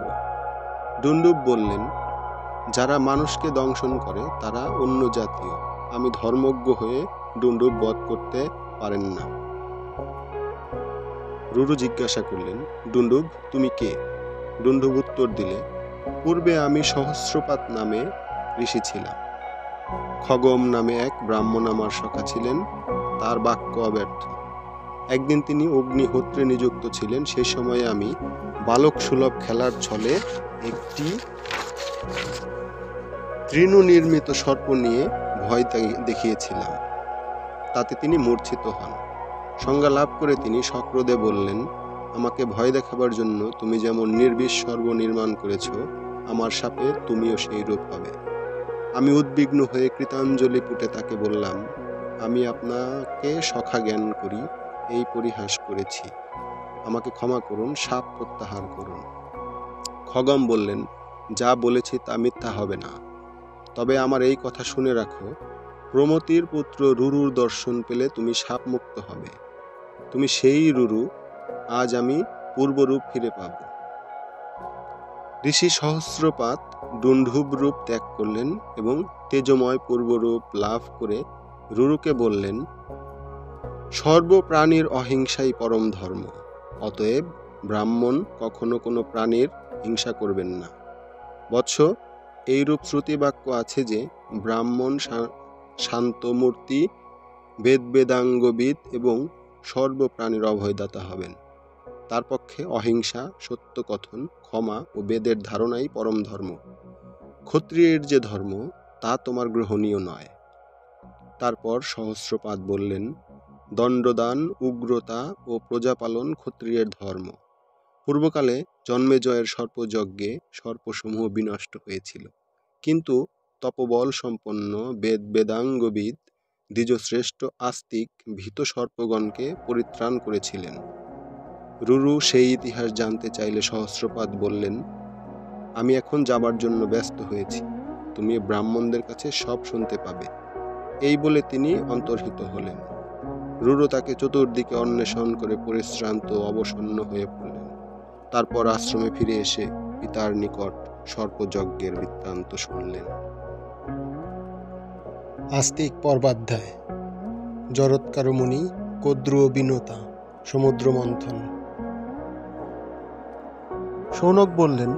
ডুন্ডুব বললেন, যারা মানুষকে দংশন করে তারা অন্য জাতীয়, আমি ধর্মজ্ঞ হয়ে ডুন্ডুব বধ করতে পারেন না। রুরু জিজ্ঞাসা করলেন, ডুন্ডুব, তুমি কে? ডুন্ডুব উত্তর দিলে, পূর্বে আমি সহস্রপাত নামে ঋষি ছিলাম। খগম নামে এক ব্রাহ্মণ আমার সখা ছিলেন, তার বাক্য অব্যর্থ। একদিন তিনি অগ্নিহোত্রে নিযুক্ত ছিলেন, সেই সময়ে আমি বালক সুলভ খেলার ছলে একটি তৃণনির্মিত সর্প নিয়ে ভয় দেখিয়েছিলাম। তাতে তিনি মূর্ছিত হন। সংজ্ঞা লাভ করে তিনি সক্রোধে বললেন, আমাকে ভয় দেখাবার জন্য তুমি যেমন নির্বিষ স্বর্গ নির্মাণ করেছ, আমার শাপে তুমিও সেই রূপ হবে। আমি উদ্বিগ্ন হয়ে কৃতাঞ্জলি পুটে তাকে বললাম, আমি আপনাকে সখা জ্ঞান করি, এই পরিহাস করেছি, আমাকে ক্ষমা করুন, শাপ প্রত্যাহার করুন। খগম বললেন, যা বলেছি তা মিথ্যা হবে না, তবে আমার এই কথা শুনে রাখো, প্রমতির পুত্র রুরুর দর্শন পেলে তুমি শাপ মুক্ত হবে। তুমি সেই রুরু, আজ আমি পূর্বরূপ ফিরে পাব। ঋষি সহস্রপাত ডুন্ডুব রূপ ত্যাগ করলেন এবং তেজময় পূর্বরূপ লাভ করে রুরুকে বললেন, সর্বপ্রাণীর অহিংসাই পরম ধর্ম, অতএব ব্রাহ্মণ কখনো কোনো প্রাণীর হিংসা করবেন না। বৎস, এইরূপ শ্রুতিবাক্য আছে যে ব্রাহ্মণ শান্তমূর্তি, বেদাঙ্গবিদ এবং সর্বপ্রাণীর অভয়দাতা হবেন। তার পক্ষে অহিংসা, সত্য কথন, ক্ষমা ও বেদের ধারণাই পরম ধর্ম। ক্ষত্রিয়ের যে ধর্ম তা তোমার গ্রহণীয় নয়। তারপর সহস্রপাত বললেন, দণ্ডদান, উগ্রতা ও প্রজাপালন ক্ষত্রিয়ের ধর্ম। পূর্বকালে জন্মেজয়ের সর্পযজ্ঞে সর্পসমূহ বিনষ্ট হয়েছিল, কিন্তু তপবল সম্পন্ন বেদাঙ্গবিদ দ্বিজশ্রেষ্ঠ আস্তিক ভীত সর্পগণকে পরিত্রাণ করেছিলেন। রুরু সেই ইতিহাস জানতে চাইলে সহস্রপাত বললেন, আমি এখন যাবার জন্য ব্যস্ত হয়েছি, তুমি ব্রাহ্মণদের কাছে সব শুনতে পাবে। এই বলে তিনি অন্তর্হিত হলেন। রুরু তাকে চতুর্দিকে অন্বেষণ করে পরিশ্রান্ত অবসন্ন হয়ে পড়লেন। তারপর আশ্রমে ফিরে এসে পিতার নিকট সর্পযজ্ঞের বৃত্তান্ত শুনলেন। আস্তিক পর্বাধ্যায়। জরৎকার মুনি, কদ্রু ও বিনতা, সমুদ্র মন্থন। শৌনক বললেন,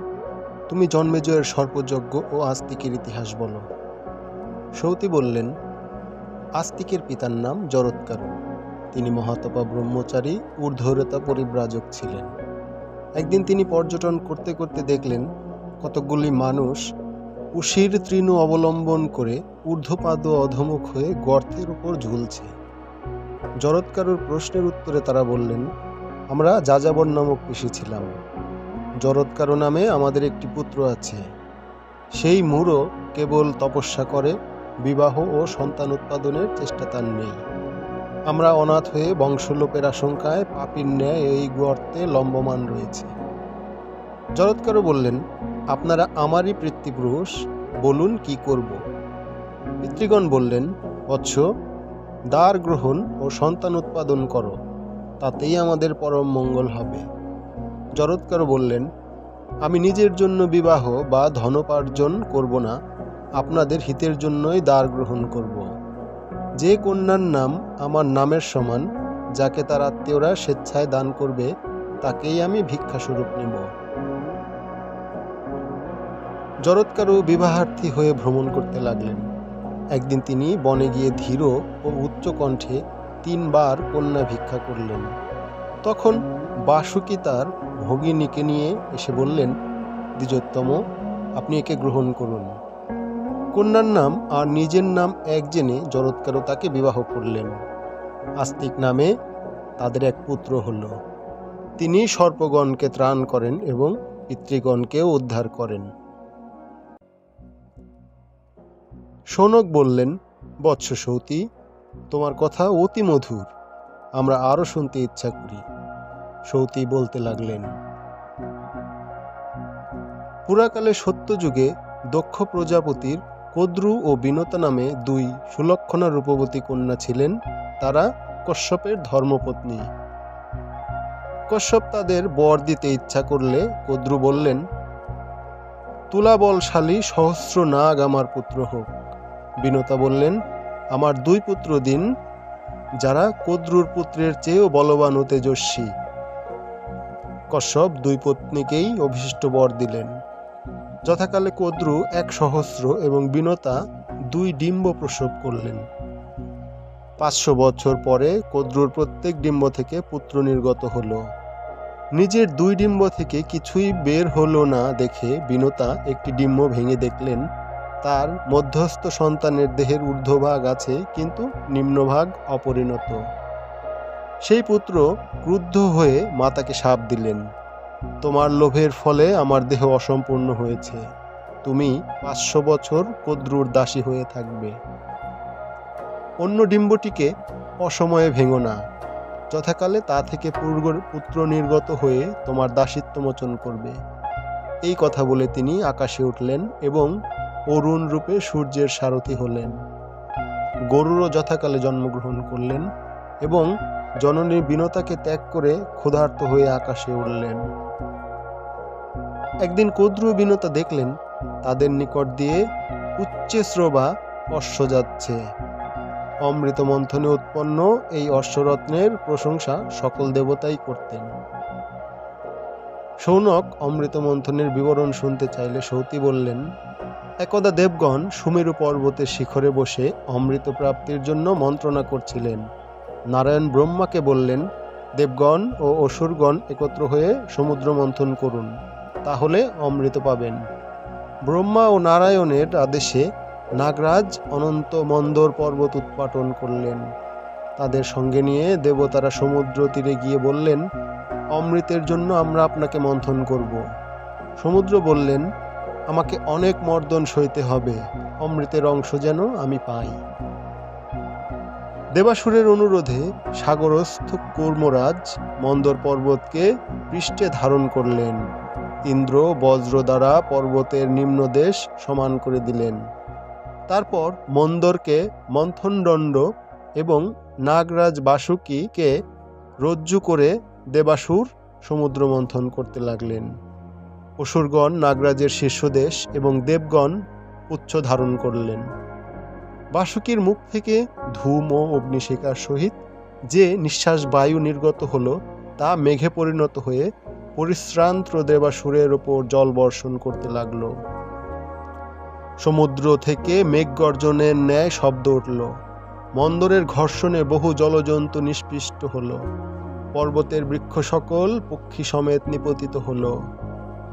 তুমি জন্মেজয়ের সর্পযজ্ঞ ও আস্তিকের ইতিহাস বলো। সৌতি বললেন, আস্তিকের পিতার নাম জরৎকারু। তিনি মহাতপা ব্রহ্মচারী, ঊর্ধ্বরেতা পরিব্রাজক ছিলেন। একদিন তিনি পর্যটন করতে করতে দেখলেন কতকগুলি মানুষ উশির তৃণ অবলম্বন করে ঊর্ধ্বপাদ ও অধমুখ হয়ে গর্তের উপর ঝুলছে। জরৎকারুর প্রশ্নের উত্তরে তারা বললেন, আমরা যাযাবর নামক ঋষি ছিলাম। জরৎকারু নামে আমাদের একটি পুত্র আছে। সেই মূঢ় কেবল তপস্যা করে, বিবাহ ও সন্তান উৎপাদনের চেষ্টা তার নেই। আমরা অনাথ হয়ে বংশলোপের আশঙ্কায় পাপীর ন্যায় এই গর্তে লম্বমান রয়েছে। জরৎকারু বললেন, আপনারা আমারই পিতৃপুরুষ, বলুন কি করব। পিতৃগণ বললেন, বৎস, দ্বার গ্রহণ ও সন্তান উৎপাদন করো, তাতেই আমাদের পরম মঙ্গল হবে। জরৎকারু বললেন, আমি নিজের জন্য বিবাহ বা ধনোপার্জন করব না, আপনাদের হিতের জন্যই দ্বার গ্রহণ করব। যে কন্যার নাম আমার নামের সমান, যাকে তার আত্মীয়রা স্বেচ্ছায় দান করবে, তাকেই আমি ভিক্ষাস্বরূপ নেব। জরৎকারু বিবাহার্থী হয়ে ভ্রমণ করতে লাগলেন। একদিন তিনি বনে গিয়ে ধীর ও উচ্চ কণ্ঠে 3 বার কন্যা ভিক্ষা করলেন। তখন বাসুকি তার ভগিনীকে নিয়ে এসে বললেন, দ্বিজোত্তম, আপনি একে গ্রহণ করুন। কন্যার নাম আর নিজের নাম এক জেনে জরৎকারু তাকে বিবাহ করলেন। আস্তিক নামে তাদের এক পুত্র হল। তিনি সর্পগণকে ত্রাণ করেন এবং পিতৃগণকেও উদ্ধার করেন। শৌনক বললেন, বৎস সৌতি, তোমার কথা অতি মধুর, আমরা আরো শুনতে ইচ্ছা করি। সৌতি বলতে লাগলেন, পুরাকালে সত্যযুগে দক্ষ প্রজাপতির কদ্রু ও বিনতা নামে 2 সুলক্ষণা রূপবতী কন্যা ছিলেন। তারা কশ্যপের ধর্মপত্নী। কশ্যপ তাদের বর দিতে ইচ্ছা করলে কদ্রু বললেন, তুলাবলশালী সহস্র নাগ আমার পুত্র হোক। বিনতা বললেন, আমার 2 পুত্র দিন, যারা কদ্রুর পুত্রের চেয়েও বলবান ও তেজস্বী। কশ্যপ 2 পত্নীকেই অভিষ্ট বর দিলেন। যথাকালে কদ্রু 100 এবং বিনতা 2 ডিম্ব প্রসব করলেন। 500 বছর পরে কদ্রুর প্রত্যেক ডিম্ব থেকে পুত্র নির্গত হল। নিজের 2 ডিম্ব থেকে কিছুই বের হলো না দেখে বিনতা একটি ডিম্ব ভেঙে দেখলেন তার মধ্যস্থ সন্তানের দেহের ঊর্ধ্বভাগ আছে, কিন্তু নিম্নভাগ অপরিণত। সেই পুত্র ক্রুদ্ধ হয়ে মাতাকে শাপ দিলেন, তোমার লোভের ফলে আমার দেহ অসম্পূর্ণ হয়েছে, তুমি 500 বছর কদ্রুর দাসী হয়ে থাকবে। অন্য ডিম্বটিকে অসময়ে ভেঙো না, যথাকালে তা থেকে পুত্র নির্গত হয়ে তোমার দাসিত্ব মোচন করবে। এই কথা বলে তিনি আকাশে উঠলেন এবং অরুণ রূপে সূর্যের সারথি হলেন। গরুরও যথাকালে জন্মগ্রহণ করলেন এবং জননী বিনতাকে ত্যাগ করে ক্ষুধার্ত হয়ে আকাশে উঠলেন। একদিন কদ্রু বিনতা দেখলেন তাদের নিকট দিয়ে উচ্চশ্রবা অশ্ব যাচ্ছে। অমৃত মন্থনে উৎপন্ন এই অশ্বরত্নের প্রশংসা সকল দেবতাই করতেন। শৌনক অমৃত মন্থনের বিবরণ শুনতে চাইলে সৌতী বললেন, একদা দেবগণ সুমেরু পর্বতের শিখরে বসে অমৃত প্রাপ্তির জন্য মন্ত্রণা করছিলেন। নারায়ণ ব্রহ্মাকে বললেন, দেবগণ ও অসুরগণ একত্র হয়ে সমুদ্র মন্থন করুন, তাহলে অমৃত পাবেন। ব্রহ্মা ও নারায়ণের আদেশে নাগরাজ অনন্ত মন্দর পর্বত উৎপাটন করলেন। তাদের সঙ্গে নিয়ে দেবতারা সমুদ্র তীরে গিয়ে বললেন, অমৃতের জন্য আমরা আপনাকে মন্থন করব। সমুদ্র বললেন, আমাকে অনেক মর্দন সইতে হবে, অমৃতের অংশ যেন আমি পাই। দেবাসুরের অনুরোধে সাগরস্থ কূর্মরাজ মন্দর পর্বতকে পৃষ্ঠে ধারণ করলেন। ইন্দ্র বজ্র দ্বারা পর্বতের নিম্নদেশ সমান করে দিলেন। তারপর মন্দরকে মন্থনদণ্ড এবং নাগরাজ বাসুকীকে রজ্জু করে দেবাসুর সমুদ্র মন্থন করতে লাগলেন। অসুরগণ নাগরাজের শীর্ষদেশ এবং দেবগণ উচ্চ ধারণ করলেন। বাসুকীর মুখ থেকে ধূম ও অগ্নিশিখার সহিত যে নিঃশ্বাস বায়ু নির্গত হলো তা মেঘে পরিণত হয়ে পরিশ্রান্ত দেবাসুরের ওপর জল বর্ষণ করতে লাগল। সমুদ্র থেকে মেঘ গর্জনের ন্যায় শব্দ উঠল। মন্দরের ঘর্ষণে বহু জলজন্তু নিষ্পিষ্ট হল। পর্বতের বৃক্ষ সকল পক্ষী সমেত নিপতিত হল।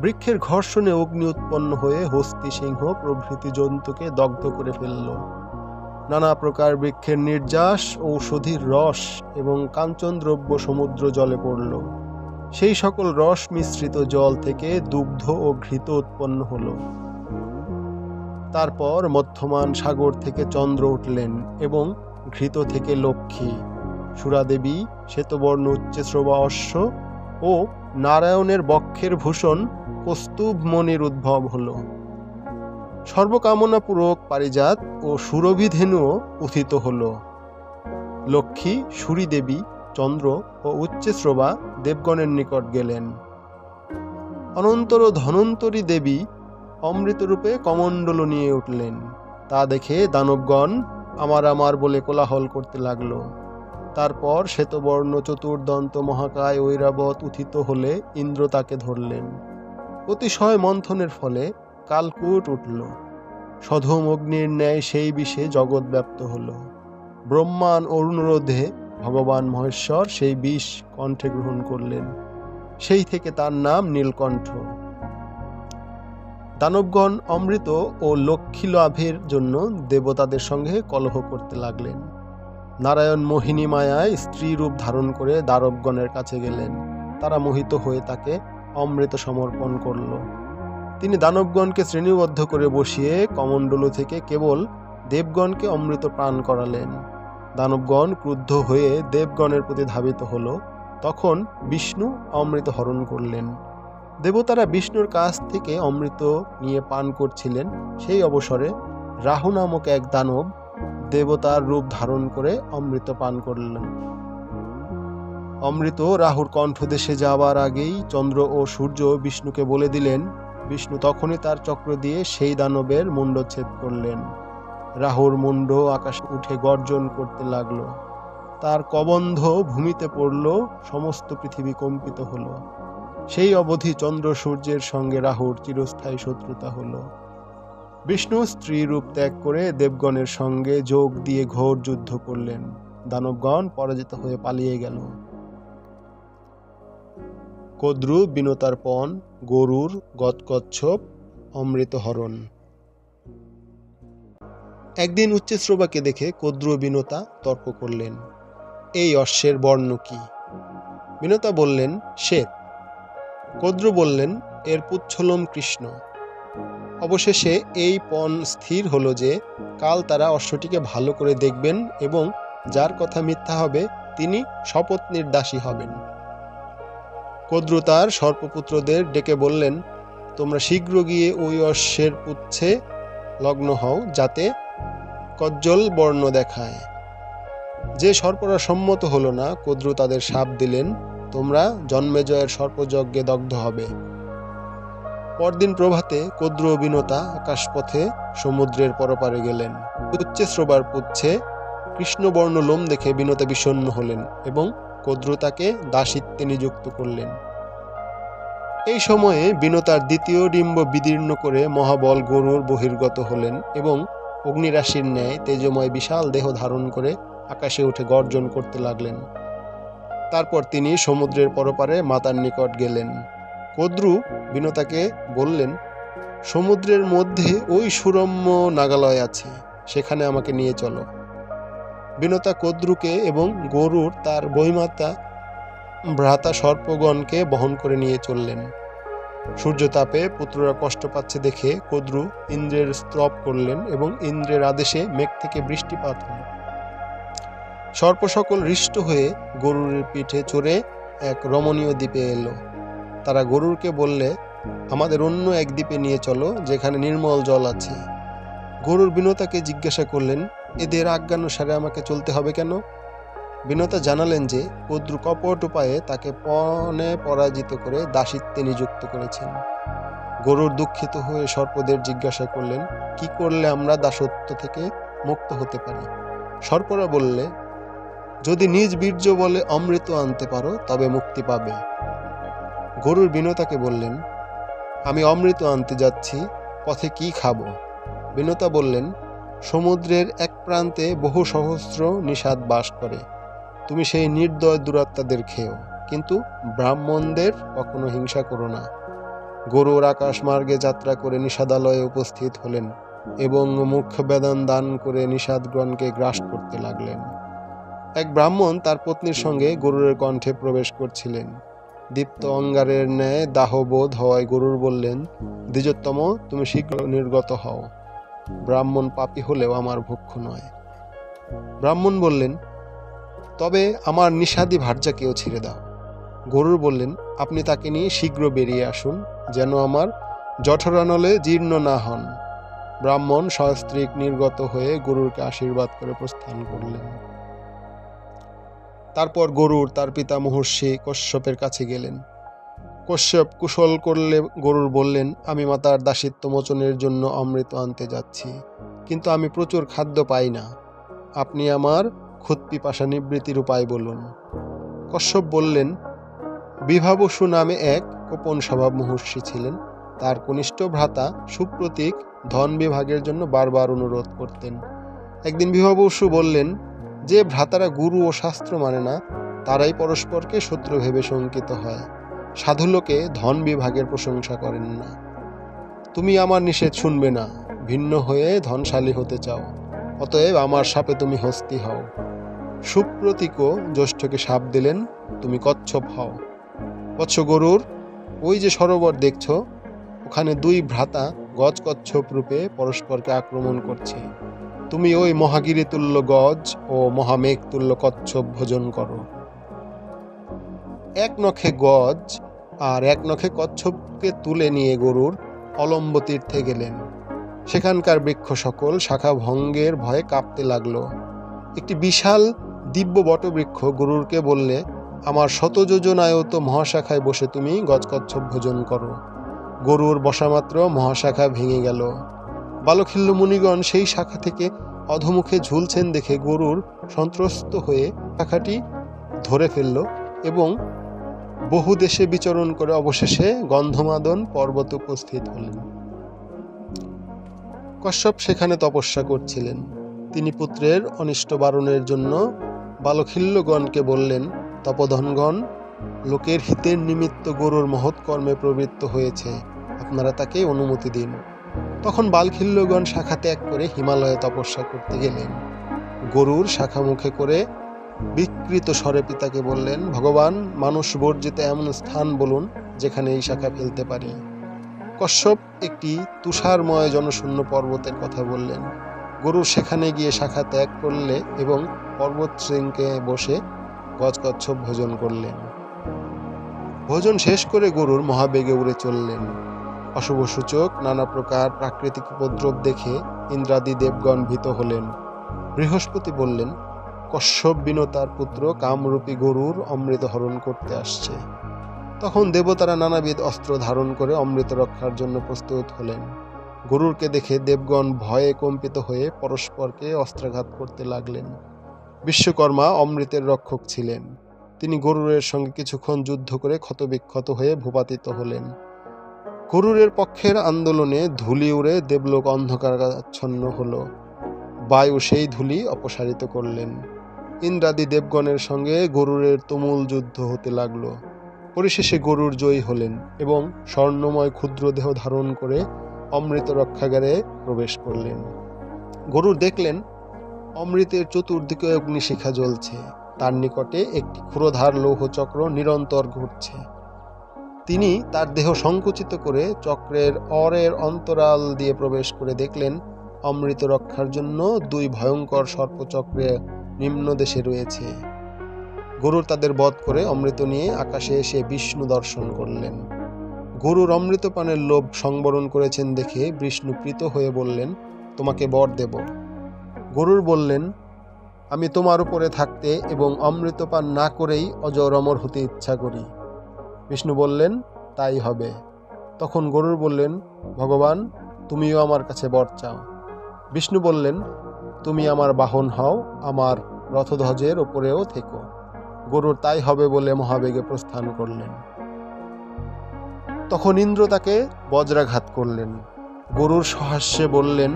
বৃক্ষের ঘর্ষণে অগ্নি উৎপন্ন হয়ে হস্তি সিংহ প্রভৃতি জন্তুকে দগ্ধ করে ফেলল। নানা প্রকার বৃক্ষের নির্যাস, ঔষধির রস এবং কাঞ্চন দ্রব্য সমুদ্র জলে পড়ল। সেই সকল রস মিশ্রিত জল থেকে দুগ্ধ ও ঘৃত উৎপন্ন হল। তারপর মধ্যমান সাগর থেকে চন্দ্র উঠলেন এবং ঘৃত থেকে লক্ষ্মী, সুরাদেবী, শ্বেতবর্ণ উচ্চশ্রবা অশ্ব ও নারায়ণের বক্ষের ভূষণ কস্তুভ মণির উদ্ভব হল। সর্বকামনা পূরক পারিজাত ও সুরভিধেনুও উথিত হল। লক্ষ্মী, সুরীদেবী, চন্দ্র ও উচ্চশ্রবা দেবগণের নিকট গেলেন। অনন্তর ধনন্তরী দেবী অমৃতরূপে কমণ্ডল নিয়ে উঠলেন। তা দেখে দানবগণ আমার আমার বলে কোলাহল করতে লাগল। তারপর শ্বেতবর্ণ চতুর্দন্ত মহাকায় ঐরাবত উথিত হলে ইন্দ্র তাকে ধরলেন। অতিশয় মন্থনের ফলে কালকূট উঠল। সধম অগ্নির ন্যায় সেই বিষে জগৎ ব্যাপ্ত হল। ব্রহ্মাণ অনুরোধে ভগবান মহেশ্বর সেই বিষ কণ্ঠে গ্রহণ করলেন। সেই থেকে তার নাম নীলকণ্ঠ। দানবগণ অমৃত ও লক্ষ্মী লাভের জন্য দেবতাদের সঙ্গে কলহ করতে লাগলেন। নারায়ণ মোহিনী মায়ায় স্ত্রী রূপ ধারণ করে দানবগণের কাছে গেলেন। তারা মোহিত হয়ে তাকে অমৃত সমর্পণ করল। তিনি দানবগণকে শ্রেণীবদ্ধ করে বসিয়ে কমণ্ডলু থেকে কেবল দেবগণকে অমৃত পান করালেন। দানবগণ ক্রুদ্ধ হয়ে দেবগণের প্রতি ধাবিত হল। তখন বিষ্ণু অমৃত হরণ করলেন। দেবতারা বিষ্ণুর কাছ থেকে অমৃত নিয়ে পান করছিলেন। সেই অবসরে রাহু নামক এক দানব দেবতার রূপ ধারণ করে অমৃত পান করলেন। অমৃত রাহুর কণ্ঠদেশে যাওয়ার আগেই চন্দ্র ও সূর্য বিষ্ণুকে বলে দিলেন। বিষ্ণু তখনই তার চক্র দিয়ে সেই দানবের মুণ্ডচ্ছেদ করলেন। রাহুর মুণ্ড আকাশে উঠে গর্জন করতে লাগল। তার কবন্ধ ভূমিতে পড়ল, সমস্ত পৃথিবী কম্পিত হল। সেই অবধি চন্দ্র সূর্যের সঙ্গে রাহুর চিরস্থায়ী শত্রুতা হল। বিষ্ণু স্ত্রী রূপ ত্যাগ করে দেবগণের সঙ্গে যোগ দিয়ে ঘোর যুদ্ধ করলেন। দানবগণ পরাজিত হয়ে পালিয়ে গেল। কদ্রু বিনতার পণ, গরুর গৎকচ্ছপ, অমৃত হরণ। একদিন উচ্চশ্রবাকে দেখে কদ্রু বিনতা তর্ক করলেন। এই অশ্বের বর্ণ কি? বিনতা বললেন, শ্বেত। কদ্রু বললেন, এর পুচ্ছলোম কৃষ্ণ। অবশেষে এই পণ স্থির হলো যে কাল তারা অশ্বটিকে ভালো করে দেখবেন এবং যার কথা মিথ্যা হবে তিনি সপত্নীর দাসী হবেন। কদ্রু তার সর্পপুত্রদের ডেকে বললেন, তোমরা শীঘ্র গিয়ে ওই অশ্বের পুচ্ছে লগ্ন হও, যাতে কজ্জল বর্ণ দেখায়। যে সর্পরা সম্মত হলো না, কদ্রু তাদের শাপ দিলেন, তোমরা জন্মেজয়ের সর্পযজ্ঞে দগ্ধ হবে। পরদিন প্রভাতে কদ্রু ও বিনতা আকাশপথে সমুদ্রের পরপারে গেলেন। উচ্চে শ্রবার পুচ্ছে কৃষ্ণবর্ণ লোম দেখে বিনতা বিষণ্ণ হলেন এবং কদ্রু তাকে দাসিত্বে নিযুক্ত করলেন। এই সময়ে বিনতার দ্বিতীয় ডিম্ব বিদীর্ণ করে মহাবল গরুর বহির্গত হলেন এবং অগ্নিরাশির ন্যায় তেজময় বিশাল দেহ ধারণ করে আকাশে উঠে গর্জন করতে লাগলেন। তারপর তিনি সমুদ্রের পরপারে মাতার নিকট গেলেন। কদ্রু বিনতাকে বললেন, সমুদ্রের মধ্যে ওই সুরম্য নাগালয় আছে, সেখানে আমাকে নিয়ে চলো। বিনতা কদ্রুকে এবং গরুর তার বহিমাতা ভ্রাতা সর্পগণকে বহন করে নিয়ে চললেন। সূর্যতাপে পুত্ররা কষ্ট পাচ্ছে দেখে কদ্রু ইন্দ্রের স্তব করলেন এবং ইন্দ্রের আদেশে মেঘ থেকে বৃষ্টিপাত হল। সর্প সকল হৃষ্ট হয়ে গরুর পিঠে চড়ে এক রমণীয় দ্বীপে এলো। তারা গরুরকে বললে, আমাদের অন্য এক দ্বীপে নিয়ে চলো, যেখানে নির্মল জল আছে। গরুর বিনতাকে জিজ্ঞাসা করলেন, এদের আজ্ঞানুসারে আমাকে চলতে হবে কেন? বিনতা জানালেন যে কদ্রু কপট উপায়ে তাকে পণে পরাজিত করে দাসিত্বে নিযুক্ত করেছেন। গরুর দুঃখিত হয়ে সর্পদের জিজ্ঞাসা করলেন, কি করলে আমরা দাসত্ব থেকে মুক্ত হতে পারি? সর্পরা বললে, যদি নিজ বীর্য বলে অমৃত আনতে পারো তবে মুক্তি পাবে। গরুর বিনতাকে বললেন, আমি অমৃত আনতে যাচ্ছি, পথে কি খাবো? বিনতা বললেন, সমুদ্রের এক প্রান্তে বহু সহস্র নিষাদ বাস করে, তুমি সেই নির্দয় দুরাত্মাদের খেও, কিন্তু ব্রাহ্মণদের কখনো হিংসা করো না। গরুর আকাশ মার্গে যাত্রা করে নিষাদালয়ে উপস্থিত হলেন এবং মুখ্য বেদন দান করে নিষাদগণকে গ্রাস করতে লাগলেন। এক ব্রাহ্মণ তার পত্নীর সঙ্গে গরুরের কণ্ঠে প্রবেশ করছিলেন। দীপ্ত অঙ্গারের ন্যায় দাহবোধ হওয়ায় গরুর বললেন, দ্বিজোত্তম, তুমি শীঘ্র নির্গত হও। ব্রাহ্মণ পাপী হলেও আমার ভক্ষ নয়। ব্রাহ্মণ বললেন, তবে আমার নিষাদী ভার্যাকেও ছেড়ে দাও। গরুর বললেন, আপনি তাকে নিয়ে শীঘ্র বেরিয়ে আসুন, যেন আমার জঠরানলে জীর্ণ না হন। ব্রাহ্মণ সস্ত্রীক নির্গত হয়ে গরুরকে আশীর্বাদ করে প্রস্থান করলেন। তারপর গরুর তার পিতা মহর্ষি কশ্যপের কাছে গেলেন। কশ্যপ কুশল করলে গরুর বললেন, আমি মাতার দাসিত্ব মোচনের জন্য অমৃত আনতে যাচ্ছি, কিন্তু আমি প্রচুর খাদ্য পাই না। আপনি আমার ক্ষুৎপিপাসা নিবৃত্তির উপায় বলুন। কশ্যপ বললেন, বিভাবসু নামে এক কোপন স্বভাব মহর্ষি ছিলেন। তার কনিষ্ঠ ভ্রাতা সুপ্রতীক ধন বিভাগের জন্য বারবার অনুরোধ করতেন। একদিন বিভাবসু বললেন, যে ভ্রাতারা গুরু ও শাস্ত্র মানে না, তারাই পরস্পরকে শত্রু ভেবে শঙ্কিত হয়। সাধুলোকে ধন বিভাগের প্রশংসা করেন না। তুমি আমার নিষেধ শুনবে না, ভিন্ন হয়ে ধনশালী হতে চাও, অতএব আমার শাপে তুমি হস্তি হও। সুপ্রতীকও জ্যেষ্ঠকে শাপ দিলেন, তুমি কচ্ছপ হও। বৎস গরুর, ওই যে সরোবর দেখছ, ওখানে দুই ভ্রাতা গজ কচ্ছপ রূপে পরস্পরকে আক্রমণ করছে। তুমি ওই মহাগিরি তুল্য গজ ও মহামেঘ তুল্য কচ্ছপ ভোজন করো। এক নখে গজ আর এক নখে কচ্ছপকে তুলে নিয়ে গরুর অলম্ব তীর্থে গেলেন। সেখানকার বৃক্ষ সকল শাখা ভঙ্গের ভয়ে কাঁপতে লাগলো। একটি বিশাল দিব্য বটবৃক্ষ গরুরকে বললে, আমার শত যোজনায়ত মহাশাখায় বসে তুমি গজকচ্ছপ ভোজন করো। গরুর বসামাত্র মহাশাখা ভেঙে গেল। বালখিল্য মুনিগণ সেই শাখা থেকে অধমুখে ঝুলছেন দেখে গরুর সন্ত্রস্ত হয়ে শাখাটি ধরে ফেলল এবং বহু দেশে বিচরণ করে অবশেষে গন্ধমাদন পর্বত উপস্থিত হলেন। কশ্যপ সেখানে তপস্যা করছিলেন। তিনি পুত্রের অনিষ্ট বারণের জন্য বালখিল্যগণকে বললেন, তপোধনগণ, লোকের হিতের নিমিত্ত গরুর মহৎ কর্মে প্রবৃত্ত হয়েছে, আপনারা তাকে অনুমতি দিন। তখন বালখিল্যগণ শাখা ত্যাগ করে হিমালয়ে তপস্যা করতে গেলেন। গরুর শাখা মুখে করে বিকৃত স্বরে পিতাকে বললেন, ভগবান, মানুষ বর্জিত এমন স্থান বলুন যেখানে এই শাখা ফেলতে পারি। কশ্যপ একটি তুষারময় জনশূন্য পর্বতের কথা বললেন। গরুর সেখানে গিয়ে শাখা ত্যাগ করলে এবং পর্বত শৃঙ্গে বসে গজকচ্ছপ ভোজন করলেন। ভোজন শেষ করে গরুর মহাবেগে উড়ে চললেন। অশুভ সূচক নানা প্রকার প্রাকৃতিক উপদ্রব দেখে ইন্দ্রাদি দেবগণ ভীত হলেন। বৃহস্পতি বললেন, কশ্যপ বিনতার পুত্র কামরূপী গরুর অমৃত হরণ করতে আসছে। তখন দেবতারা নানাবিধ অস্ত্র ধারণ করে অমৃত রক্ষার জন্য প্রস্তুত হলেন। গরুরকে দেখে দেবগণ ভয়ে কম্পিত হয়ে পরস্পরকে অস্ত্রাঘাত করতে লাগলেন। বিশ্বকর্মা অমৃতের রক্ষক ছিলেন। তিনি গরুরের সঙ্গে কিছুক্ষণ যুদ্ধ করে ক্ষতবিক্ষত হয়ে ভূপাতিত হলেন। গরুরের পক্ষের আন্দোলনে ধূলি উড়ে দেবলোক অন্ধকারাচ্ছন্ন হল। বায়ু সেই ধূলি অপসারিত করলেন। ইন্দ্রাদি দেবগণের সঙ্গে গরুরের তুমুল যুদ্ধ হতে লাগলো। পরিশেষে গরুর জয়ী হলেন এবং স্বর্ণময় ক্ষুদ্র দেহ ধারণ করে অমৃত রক্ষাগারে প্রবেশ করলেন। গরুর দেখলেন অমৃতের চতুর্দিকে অগ্নিশিখা জ্বলছে। তার নিকটে একটি ক্ষুরধার লৌহচক্র নিরন্তর ঘুরছে। তিনি তার দেহ সংকুচিত করে চক্রের অরের অন্তরাল দিয়ে প্রবেশ করে দেখলেন অমৃত রক্ষার জন্য দুই ভয়ঙ্কর সর্পচক্রে নিম্ন দেশে রয়েছে। গরুর তাদের বধ করে অমৃত নিয়ে আকাশে এসে বিষ্ণু দর্শন করলেন। গরুর অমৃতপানের লোভ সংবরণ করেছেন দেখে বিষ্ণু প্রীত হয়ে বললেন, তোমাকে বর দেব। গরুর বললেন, আমি তোমার উপরে থাকতে এবং অমৃতপান না করেই অজর অমর হতে ইচ্ছা করি। বিষ্ণু বললেন, তাই হবে। তখন গরুর বললেন, ভগবান, তুমিও আমার কাছে বর চাও। বিষ্ণু বললেন, তুমি আমার বাহন হও, আমার রথধ্বজের ওপরেও থেকো। গরুর তাই হবে বলে মহাবেগে প্রস্থান করলেন। তখন ইন্দ্র তাকে বজ্রাঘাত করলেন। গরুর সহাস্যে বললেন,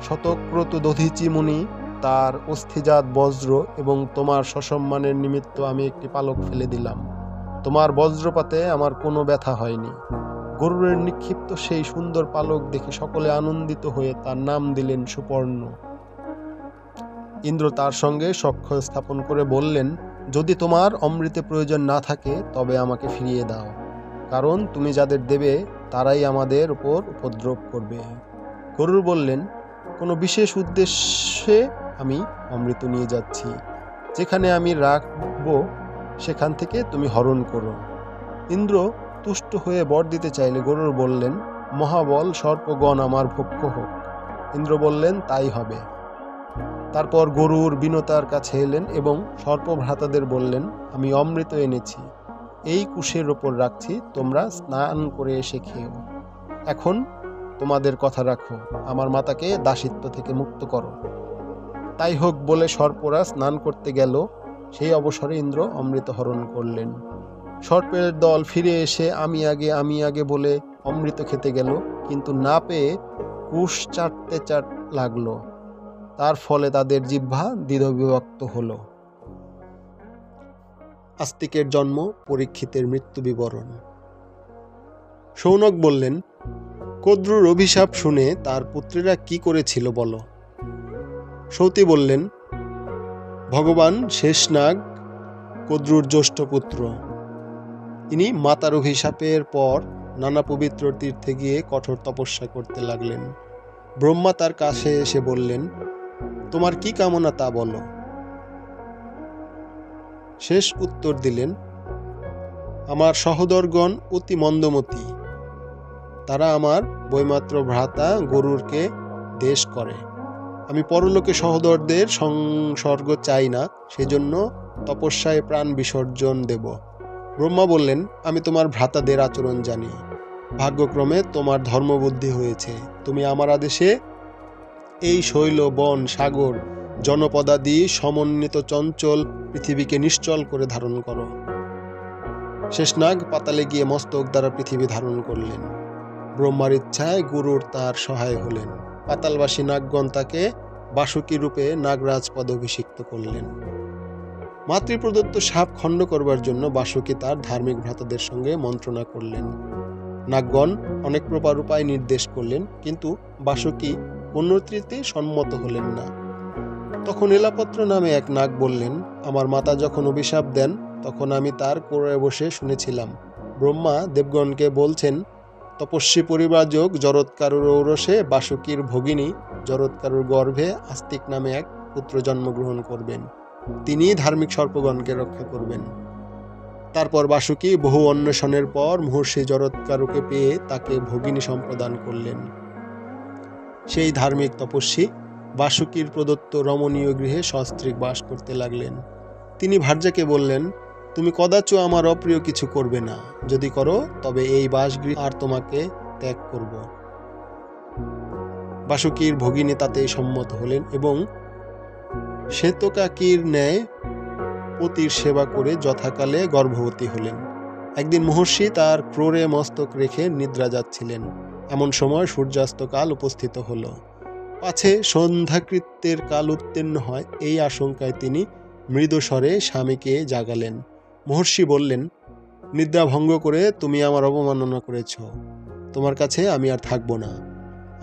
শতক্রতু দধীচি মুনি, তার অস্থিজাত বজ্র এবং তোমার সসম্মানের নিমিত্ত আমি একটি পালক ফেলে দিলাম। তোমার বজ্রপাতে আমার কোনো ব্যথা হয়নি। গরুরের নিক্ষিপ্ত সেই সুন্দর পালক দেখে সকলে আনন্দিত হয়ে তার নাম দিলেন সুপর্ণ। ইন্দ্র তার সঙ্গে সখ্য স্থাপন করে বললেন, যদি তোমার অমৃতে প্রয়োজন না থাকে তবে আমাকে ফিরিয়ে দাও, কারণ তুমি যাদের দেবে তারাই আমাদের উপর উপদ্রব করবে। গরুর বললেন, কোনো বিশেষ উদ্দেশ্যে আমি অমৃত নিয়ে যাচ্ছি। যেখানে আমি রাখব সেখান থেকে তুমি হরণ করো। ইন্দ্র তুষ্ট হয়ে বর দিতে চাইলে গরুর বললেন, মহাবল সর্পগণ আমার ভক্ষ হোক। ইন্দ্র বললেন, তাই হবে। তারপর গরুর বিনতার কাছে এলেন এবং সর্পভ্রাতাদের বললেন, আমি অমৃত এনেছি, এই কুশের ওপর রাখছি, তোমরা স্নান করে এসে খেও। এখন তোমাদের কথা রাখো, আমার মাতাকে দাসিত্ব থেকে মুক্ত করো। তাই হোক বলে সর্পরা স্নান করতে গেল। সেই অবসরে ইন্দ্র অমৃত হরণ করলেন। সর্পের দল ফিরে এসে আমি আগে বলে অমৃত খেতে গেল, কিন্তু না পেয়ে কুশ চাটতে লাগলো। তার ফলে তাদের জিহ্বা দ্বিধাবিভক্ত হল। আস্তিকের জন্ম, পরীক্ষিতের মৃত্যু বিবরণ। শৌনক বললেন, কদ্রুর অভিশাপ শুনে তার পুত্রেরা কি করেছিল বলো। সৌতি বললেন, ভগবান শেষনাগ কদ্রুর জ্যেষ্ঠ পুত্র। তিনি মাতার অভিশাপের পর নানা পবিত্র তীর্থে গিয়ে কঠোর তপস্যা করতে লাগলেন। ব্রহ্মা তার কাছে এসে বললেন, তোমার কি কামনা তা বলো। শেষ উত্তর দিলেন, আমার সহোদরগণ অতি মন্দমতি। তারা আমার বৈমাত্র ভ্রাতা গরুরকে দেশ করে। আমি পরলোকে সহোদরদের সংসর্গ চাই না, সেজন্য তপস্যায় প্রাণ বিসর্জন দেব। ব্রহ্মা বললেন, আমি তোমার ভ্রাতাদের আচরণ জানি। ভাগ্যক্রমে তোমার ধর্মবুদ্ধি হয়েছে। তুমি আমার আদেশে এই শৈল, বন, সাগর, জনপদাদি সমন্বিত চঞ্চল পৃথিবীকে নিশ্চল করে ধারণ করো। শেষনাগ পাতালে গিয়ে মস্তক দ্বারা পৃথিবী ধারণ করলেন। ব্রহ্মার ইচ্ছায় গরুর তার সহায় হলেন। পাতালবাসী নাগগণ তাকে বাসুকী রূপে নাগরাজ পদে অভিষিক্ত করলেন। মাতৃপ্রদত্ত সাপ খণ্ড করবার জন্য বাসুকী তার ধার্মিক ভ্রাতাদের সঙ্গে মন্ত্রণা করলেন। নাগগণ অনেক প্রকার উপায় নির্দেশ করলেন, কিন্তু বাসুকী কোনটিতে সম্মত হলেন না। তখন এলাপত্র নামে এক নাগ বললেন, আমার মাতা যখন অভিশাপ দেন তখন আমি তার কোরে বসে শুনেছিলাম ব্রহ্মা দেবগণকে বলছেন, তপস্বী পরিব্রাজক জরৎকারুর ঔরসে বাসুকীর ভগিনী জরৎকারুর গর্ভে আস্তিক নামে এক পুত্র জন্মগ্রহণ করবেন। তিনি ধার্মিক সর্পগণকে রক্ষা করবেন। তারপর বাসুকী বহু অন্বেষণের পর মহর্ষি জরৎকারুকে পেয়ে তাকে ভগিনী সম্প্রদান করলেন। সেই ধার্মিক তপস্বী বাসুকীর প্রদত্ত রমণীয় গৃহে সস্ত্রীক বাস করতে লাগলেন। তিনি ভার্যাকে বললেন, তুমি কদাচ আমার অপ্রিয় কিছু করবে না, যদি করো তবে এই বাসগৃহ আর তোমাকে ত্যাগ করব। বাসুকীর ভগিনী তাতেই সম্মত হলেন এবং শ্বেতকাকীর ন্যায় পতির সেবা করে যথাকালে গর্ভবতী হলেন। একদিন মহর্ষি তার ক্রোড়ে মস্তক রেখে নিদ্রা যাচ্ছিলেন। এমন সময় সূর্যাস্তকাল উপস্থিত হল। পাছে সন্ধ্যাকৃত্যের কাল উত্তীর্ণ হয় এই আশঙ্কায় তিনি মৃদুস্বরে স্বামীকে জাগালেন। মহর্ষি বললেন, নিদ্রা ভঙ্গ করে তুমি আমার অবমাননা করেছ, তোমার কাছে আমি আর থাকব না।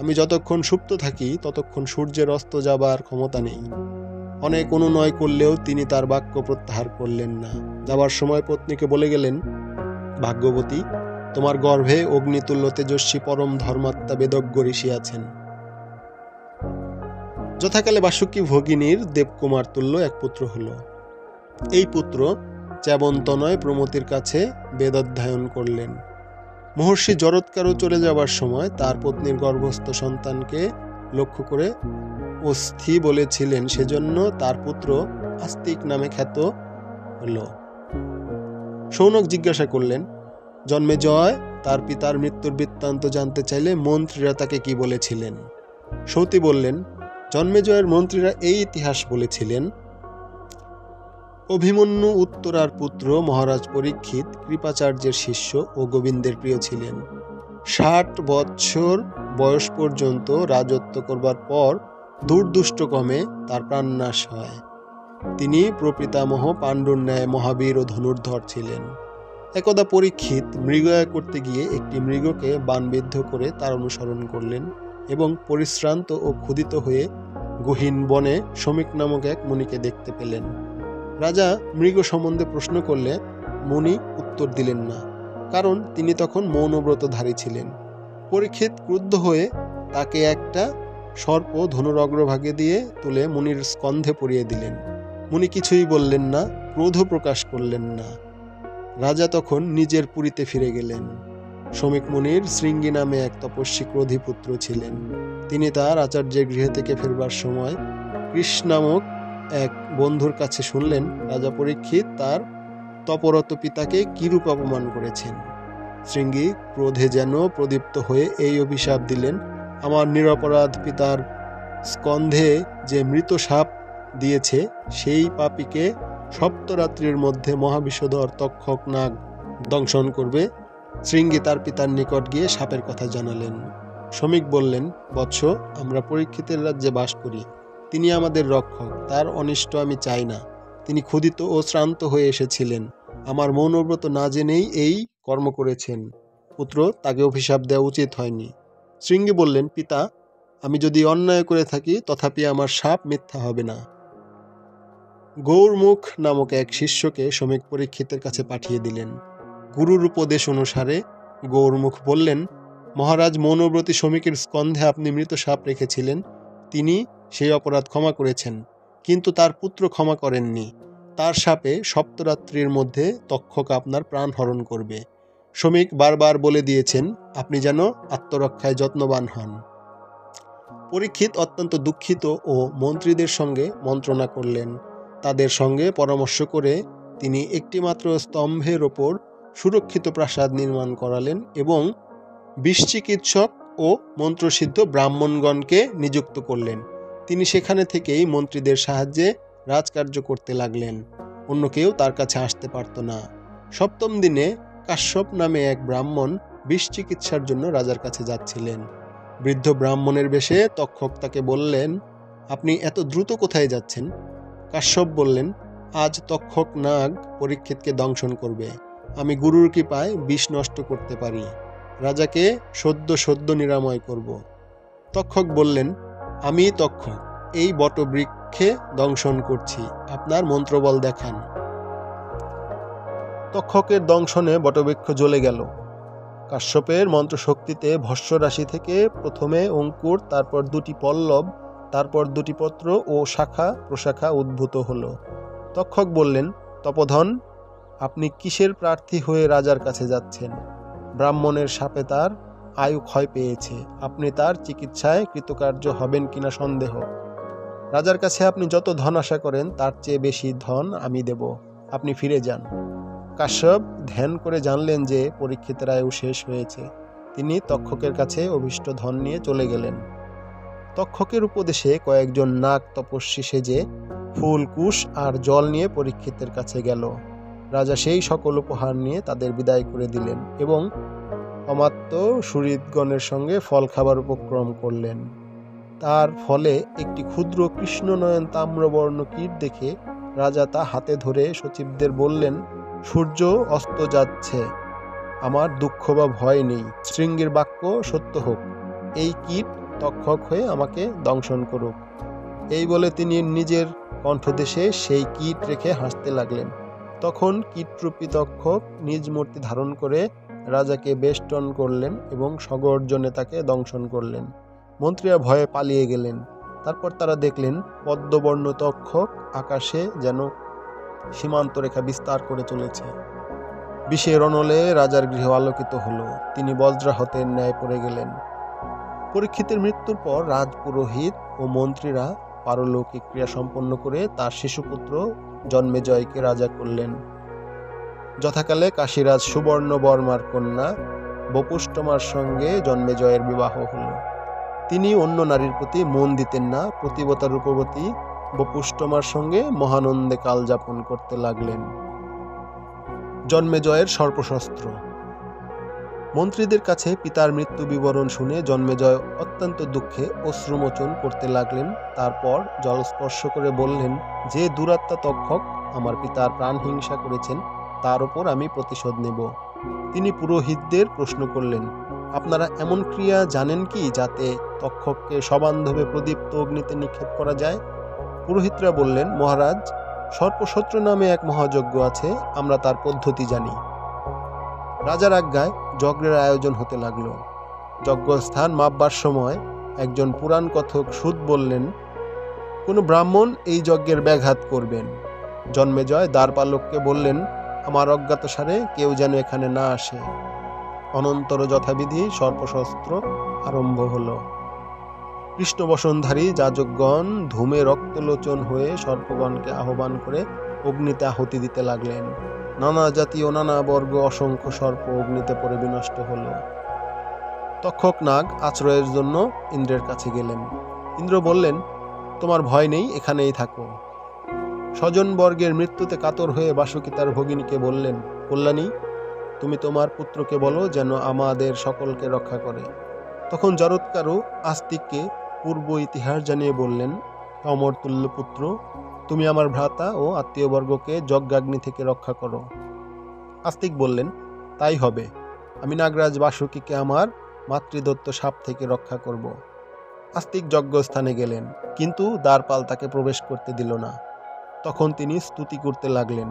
আমি যতক্ষণ সুপ্ত থাকি ততক্ষণ সূর্যের অস্ত যাবার ক্ষমতা নেই। অনেক অনুনয় করলেও তিনি তার বাক্য প্রত্যাহার করলেন না। যাবার সময় পত্নীকে বলে গেলেন, ভাগ্যবতী, তোমার গর্ভে অগ্নিতুল্য তেজস্বী পরম ধর্মাত্মা বেদজ্ঞ ঋষি আছেন। যথাকালে বাসুকী ভগিনীর দেবকুমার তুল্য এক পুত্র হল। এই পুত্র চ্যাবন্তনয় প্রমতির কাছে বেদাধ্যয়ন করলেন। মহর্ষি জরৎকারু চলে যাবার সময় তার পত্নীর গর্ভস্থ সন্তানকে লক্ষ্য করে অস্থি বলেছিলেন, সেজন্য তার পুত্র আস্তিক নামে খ্যাত হল। শৌনক জিজ্ঞাসা করলেন, জন্মেজয় তার পিতার মৃত্যুর বৃত্তান্ত জানতে চাইলে মন্ত্রীরা তাকে কি বলেছিলেন? সৌতী বললেন, জন্মেজয়ের মন্ত্রীরা এই ইতিহাস বলেছিলেন, অভিমন্যু উত্তরার পুত্র মহারাজ পরীক্ষিত কৃপাচার্যের শিষ্য ও গোবিন্দের প্রিয় ছিলেন। 60 বৎসর বয়স পর্যন্ত রাজত্ব করবার পর দুর্দুষ্টক্রমে তার প্রাণনাশ হয়। তিনি প্রপিতামহ পাণ্ডুর ন্যায় মহাবীর ও ধনুর্ধর ছিলেন। একদা পরীক্ষিত মৃগয়া করতে গিয়ে একটি মৃগকে বাণবিদ্ধ করে তার অনুসরণ করলেন এবং পরিশ্রান্ত ও ক্ষুধিত হয়ে গহীন বনে শমিক নামক এক মুনিকে দেখতে পেলেন। রাজা মৃগ সম্বন্ধে প্রশ্ন করলে মুনি উত্তর দিলেন না, কারণ তিনি তখন মৌনব্রতধারী ছিলেন। পরীক্ষিত ক্রুদ্ধ হয়ে তাকে একটা সর্প ধনুর অগ্রভাগে দিয়ে তুলে মুনির স্কন্ধে পরিয়ে দিলেন। মুনি কিছুই বললেন না, ক্রোধ প্রকাশ করলেন না। রাজা তখন নিজের পুরীতে ফিরে গেলেন। শমিক মুনির শৃঙ্গী নামে এক তপস্বী ক্রোধী পুত্র ছিলেন। তিনি তার আচার্যের গৃহ থেকে ফেরবার সময় কৃষ্ণ নামক এক বন্ধুর কাছে শুনলেন, রাজা পরীক্ষিত তার তপরত পিতাকে কিরূপ অপমান করেছেন। শৃঙ্গী ক্রোধে যেন প্রদীপ্ত হয়ে এই অভিশাপ দিলেন, আমার নিরপরাধ পিতার স্কন্ধে যে মৃত সাপ দিয়েছে সেই পাপীকে সপ্তরাত্রির মধ্যে মহাবিষধর তক্ষক নাগ দংশন করবে। শৃঙ্গী তার পিতার নিকট গিয়ে সাপের কথা জানালেন। শমিক বললেন, বৎস, আমরা পরীক্ষিতের রাজ্যে বাস করি, তিনি আমাদের রক্ষক, তার অনিষ্ট আমি চাই না। তিনি ক্ষুধিত ও শ্রান্ত হয়ে এসেছিলেন, আমার মৌনব্রত না জেনেই এই কর্ম করেছেন। পুত্র, তাকে অভিশাপ দেওয়া উচিত হয়নি। শৃঙ্গী বললেন, পিতা, আমি যদি অন্যায় করে থাকি তথাপি আমার সাপ মিথ্যা হবে না। গৌরমুখ নামক এক শিষ্যকে শমিক পরীক্ষিতের কাছে পাঠিয়ে দিলেন। গুরুর উপদেশ অনুসারে গৌরমুখ বললেন, মহারাজ, মৌনব্রতী শমিকের স্কন্ধে আপনি মৃত সাপ রেখেছিলেন, তিনি সেই অপরাধ ক্ষমা করেছেন, কিন্তু তার পুত্র ক্ষমা করেননি। তার সাপে সপ্তরাত্রির মধ্যে তক্ষক আপনার প্রাণ হরণ করবে। শমিক বারবার বলে দিয়েছেন, আপনি যেন আত্মরক্ষায় যত্নবান হন। পরীক্ষিত অত্যন্ত দুঃখিত ও মন্ত্রীদের সঙ্গে মন্ত্রণা করলেন। তাদের সঙ্গে পরামর্শ করে তিনি একটিমাত্র স্তম্ভের ওপর সুরক্ষিত প্রাসাদ নির্মাণ করালেন এবং 20 চিকিৎসক ও মন্ত্রসিদ্ধ ব্রাহ্মণগণকে নিযুক্ত করলেন। তিনি সেখানে থেকেই মন্ত্রীদের সাহায্যে রাজকার্য করতে লাগলেন। অন্য কেউ তার কাছে আসতে পারত না। 7ম দিনে কাশ্যপ নামে এক ব্রাহ্মণ 20 চিকিৎসার জন্য রাজার কাছে যাচ্ছিলেন। বৃদ্ধ ব্রাহ্মণের বেশে তক্ষক তাকে বললেন, আপনি এত দ্রুত কোথায় যাচ্ছেন? কাশ্যপ বললেন, আজ তক্ষক নাগ পরীক্ষিতকে দংশন করবে। আমি গুরুর কৃপায় বিষ নষ্ট করতে পারি, রাজাকে সদ্য নিরাময় করব। তক্ষক বললেন, আমি তক্ষক, এই বটবৃক্ষ পক্ষে দংশন করছি, আপনার মন্ত্রবল দেখান। তক্ষকের দংশনে বটবৃক্ষ জ্বলে গেল। কাশ্যপের মন্ত্রশক্তিতে ভস্মরাশি থেকে প্রথমে অঙ্কুর, তারপর 2টি পল্লব, তারপর 2টি পত্র ও শাখা প্রশাখা উদ্ভূত হল। তক্ষক বললেন, তপোধন, আপনি কিসের প্রার্থী হয়ে রাজার কাছে যাচ্ছেন? ব্রাহ্মণের সাপে তার আয়ু ক্ষয় পেয়েছে, আপনি তার চিকিৎসায় কৃতকার্য হবেন কিনা সন্দেহ। রাজার কাছে আপনি যত ধন আশা করেন তার চেয়ে বেশি ধন আমি দেব, আপনি ফিরে যান। কাশ্যপ ধ্যান করে জানলেন যে পরীক্ষিতের আয়ু শেষ হয়েছে। তিনি তক্ষকের কাছে অভীষ্ট ধন নিয়ে চলে গেলেন। তক্ষকের উপদেশে কয়েকজন নাগ তপস্বী সেজে ফুল, কুশ আর জল নিয়ে পরীক্ষিতের কাছে গেল। রাজা সেই সকল উপহার নিয়ে তাদের বিদায় করে দিলেন এবং অমাত্য সুহৃদগণের সঙ্গে ফল খাবার উপক্রম করলেন। তার ফলে একটি ক্ষুদ্র কৃষ্ণনয়ন তাম্রবর্ণ কীট দেখে রাজা তা হাতে ধরে সচিবদের বললেন, সূর্য অস্ত যাচ্ছে, আমার দুঃখ বা ভয় নেই, শৃঙ্গের বাক্য সত্য হোক, এই কীট তক্ষক হয়ে আমাকে দংশন করুক। এই বলে তিনি নিজের কণ্ঠদেশে সেই কীট রেখে হাসতে লাগলেন। তখন কীটরূপী তক্ষক নিজ মূর্তি ধারণ করে রাজাকে বেষ্টন করলেন এবং সগর্জনে তাকে দংশন করলেন। মন্ত্রীরা ভয়ে পালিয়ে গেলেন। তারপর তারা দেখলেন পদ্মবর্ণ তক্ষক আকাশে যেন সীমান্ত রেখা বিস্তার করে চলেছে। বিষের অনলে রাজার গৃহ আলোকিত হলো। তিনি বজ্রাহতের ন্যায় পড়ে গেলেন। পরীক্ষিতের মৃত্যুর পর রাজপুরোহিত ও মন্ত্রীরা পারলৌকিক ক্রিয়া সম্পন্ন করে তার শিশুপুত্র জন্মেজয়কে রাজা করলেন। যথাকালে কাশীরাজ সুবর্ণ বর্মার কন্যা বপুষ্টমার সঙ্গে জন্মেজয়ের বিবাহ হল। তিনি অন্য নারীর প্রতি মন দিতেন না, প্রতিবতা রূপবতী বপুষ্টমার সঙ্গে মহানন্দে কাল যাপন করতে লাগলেন। জন্মেজয়ের সর্পশস্ত্র। মন্ত্রীদের কাছে পিতার মৃত্যু বিবরণ শুনে জন্মেজয় অত্যন্ত দুঃখে অশ্রুমোচন করতে লাগলেন। তারপর জলস্পর্শ করে বললেন, যে দুরাত্মা তক্ষক আমার পিতার প্রাণ হিংসা করেছেন তার ওপর আমি প্রতিশোধ নেব। তিনি পুরোহিতদের প্রশ্ন করলেন, আপনারা এমন ক্রিয়া জানেন কি যাতে তক্ষককে সবান্ধবে প্রদীপ্ত অগ্নিতে নিক্ষেপ করা যায়? পুরোহিতরা বললেন, মহারাজ, সর্পশত্রু নামে এক মহাযজ্ঞ আছে, আমরা তার পদ্ধতি জানি। রাজার আজ্ঞায় যজ্ঞের আয়োজন হতে লাগল। যজ্ঞস্থান মাপবার সময় একজন পুরাণ কথক সুদ বললেন, কোনো ব্রাহ্মণ এই যজ্ঞের ব্যাঘাত করবেন। জন্মেজয় দ্বারপালককে বললেন, আমার অজ্ঞাতসারে কেউ যেন এখানে না আসে। অনন্তর যথাবিধি সর্পশস্ত্র আরম্ভ হল। কৃষ্ণবসনধারী যাজকগণ ধূমে রক্তলোচন হয়ে সর্পগণকে আহ্বান করে অগ্নিতে আহুতি দিতে লাগলেন। নানা জাতি ও নানা বর্গ অসংখ্য সর্প অগ্নিতে পড়ে বিনষ্ট হল। তক্ষক নাগ আশ্রয়ের জন্য ইন্দ্রের কাছে গেলেন। ইন্দ্র বললেন, তোমার ভয় নেই, এখানেই থাকো। স্বজনবর্গের মৃত্যুতে কাতর হয়ে বাসুকী তার ভগিনীকে বললেন, কল্যাণী, তুমি তোমার পুত্রকে বলো যেন আমাদের সকলকে রক্ষা করে। তখন জরৎকারু আস্তিককে পূর্ব ইতিহাস জানিয়ে বললেন, অমরতুল্য পুত্র, তুমি আমার ভ্রাতা ও আত্মীয়বর্গকে যজ্ঞাগ্নি থেকে রক্ষা করো। আস্তিক বললেন, তাই হবে, আমি নাগরাজ বাসুকীকে আমার মাতৃদত্ত সাপ থেকে রক্ষা করব। আস্তিক যজ্ঞস্থানে গেলেন, কিন্তু দ্বারপাল তাকে প্রবেশ করতে দিল না। তখন তিনি স্তুতি করতে লাগলেন,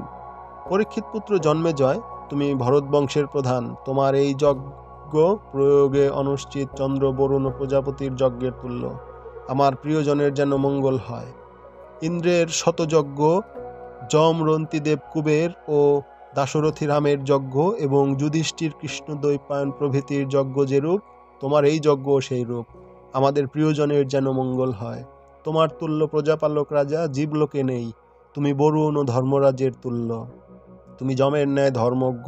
পরীক্ষিত পুত্র জন্মেজয়, তুমি ভরত বংশের প্রধান, তোমার এই যজ্ঞ প্রয়োগে অনুষ্ঠিত চন্দ্র, বরুণ ও প্রজাপতির যজ্ঞের তুল্য। আমার প্রিয়জনের যেন মঙ্গল হয়। ইন্দ্রের শতযজ্ঞ, যম রন্তিদেব কুবের ও দাশরথী রামের যজ্ঞ এবং যুধিষ্ঠির কৃষ্ণদ্বৈপায়ন প্রভৃতির যজ্ঞ যেরূপ, তোমার এই যজ্ঞ সেই রূপ। আমাদের প্রিয়জনের যেন মঙ্গল হয়। তোমার তুল্য প্রজাপালক রাজা জীবলোকে নেই, তুমি বরুণ ও ধর্মরাজের তুল্য। তুমি যমের ন্যায় ধর্মজ্ঞ,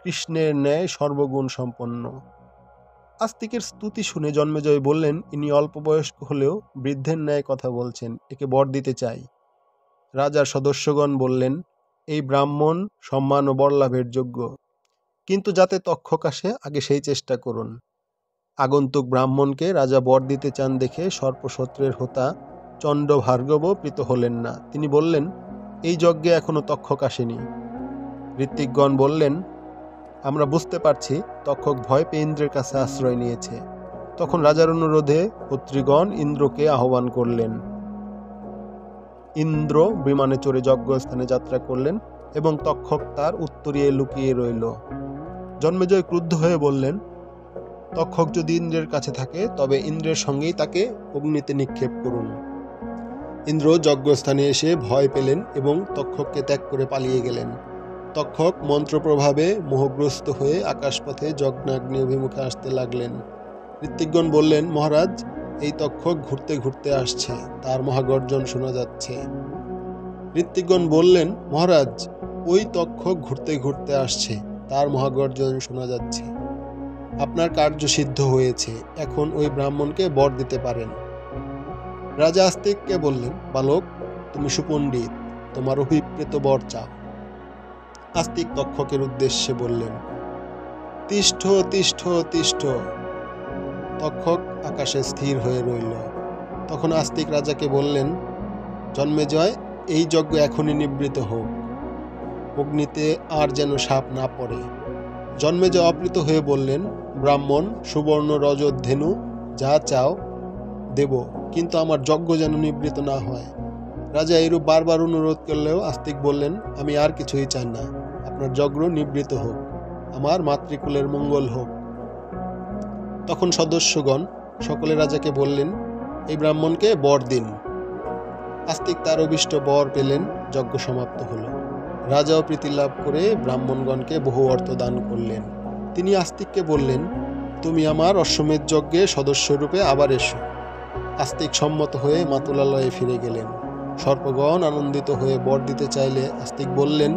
কৃষ্ণের ন্যায় সর্বগুণ সম্পন্ন। আস্তিকের স্তুতি শুনে জন্মেজয় বললেন, ইনি অল্প বয়স্ক হলেও বৃদ্ধের ন্যায় কথা বলছেন, একে বর দিতে চাই। রাজার সদস্যগণ বললেন, এই ব্রাহ্মণ সম্মান ও বরলাভের যোগ্য, কিন্তু যাতে তক্ষক আসে আগে সেই চেষ্টা করুন। আগন্তুক ব্রাহ্মণকে রাজা বর দিতে চান দেখে সর্পশত্রের হোতা চণ্ড ভার্গব প্রীত হলেন না। তিনি বললেন, এই যজ্ঞে এখনো তক্ষক আসেনি। ঋত্বিকগণ বললেন, আমরা বুঝতে পারছি তক্ষক ভয় পেয়ে ইন্দ্রের কাছে আশ্রয় নিয়েছে। তখন রাজার অনুরোধে ক্ষত্রিগণ ইন্দ্রকে আহ্বান করলেন। ইন্দ্র বিমানে চড়ে যজ্ঞস্থানে যাত্রা করলেন এবং তক্ষক তার উত্তরিয়ে লুকিয়ে রইল। জন্মেজয় ক্রুদ্ধ হয়ে বললেন, তক্ষক যদি ইন্দ্রের কাছে থাকে তবে ইন্দ্রের সঙ্গেই তাকে অগ্নিতে নিক্ষেপ করুন। ইন্দ্র যজ্ঞস্থানে এসে ভয় পেলেন এবং তক্ষককে ত্যাগ করে পালিয়ে গেলেন। তক্ষক মন্ত্রপ্রভাবে মোহগ্রস্ত হয়ে আকাশপথে যজ্ঞাগ্নি অভিমুখে আসতে লাগলেন। ঋত্বিকগণ বললেন, মহারাজ, এই তক্ষক ঘুরতে ঘুরতে আসছে, তার মহাগর্জন শোনা যাচ্ছে। ঋত্বিকগণ বললেন, মহারাজ, ওই তক্ষক ঘুরতে ঘুরতে আসছে, তার মহাগর্জন শোনা যাচ্ছে। আপনার কার্য সিদ্ধ হয়েছে, এখন ওই ব্রাহ্মণকে বর দিতে পারেন। রাজা আস্তিককে বললেন, বালক, তুমি সুপণ্ডিত, তোমার অভিপ্রেত বর চাও। আস্তিক তক্ষকের উদ্দেশ্যে বললেন, তিষ্ঠ তিষ্ঠ তিষ্ঠ। তক্ষক আকাশে স্থির হয়ে রইল। তখন আস্তিক রাজাকে বললেন, জন্মেজয়, এই যজ্ঞ এখনই নিবৃত হোক, অগ্নিতে আর যেন সাপ না পড়ে। জন্মেজয় অপ্রীত হয়ে বললেন, ব্রাহ্মণ, সুবর্ণ রজত ধেনু যা চাও দেব, কিন্তু আমার যজ্ঞ যেন নিবৃত না হয়। রাজা এরূপ বারবার অনুরোধ করলেও আস্তিক বললেন, আমি আর কিছুই চাই না, আপনার যজ্ঞ নিবৃত হোক, আমার মাতৃকুলের মঙ্গল হোক। তখন সদস্যগণ সকলে রাজাকে বললেন, এই ব্রাহ্মণকে বর দিন। আস্তিক তার অভিষ্ট বর পেলেন, যজ্ঞ সমাপ্ত হল। রাজাও প্রীতি লাভ করে ব্রাহ্মণগণকে বহু অর্থ দান করলেন। তিনি আস্তিককে বললেন, তুমি আমার অশ্বমেধ যজ্ঞে সদস্যরূপে আবার এসো। আস্তিক সম্মত হয়ে মাতুলালয়ে ফিরে গেলেন। সর্পগণ আনন্দিত হয়ে বর দিতে চাইলে আস্তিক বললেন,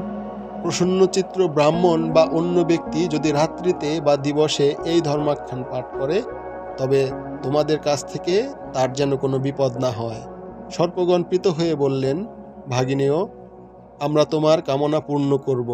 প্রসন্নচিত্র ব্রাহ্মণ বা অন্য ব্যক্তি যদি রাত্রিতে বা দিবসে এই ধর্মাখ্যান পাঠ করে, তবে তোমাদের কাছ থেকে তার যেন কোনো বিপদ না হয়। সর্পগণ প্রীত হয়ে বললেন, ভাগিনেয়, আমরা তোমার কামনা পূর্ণ করব।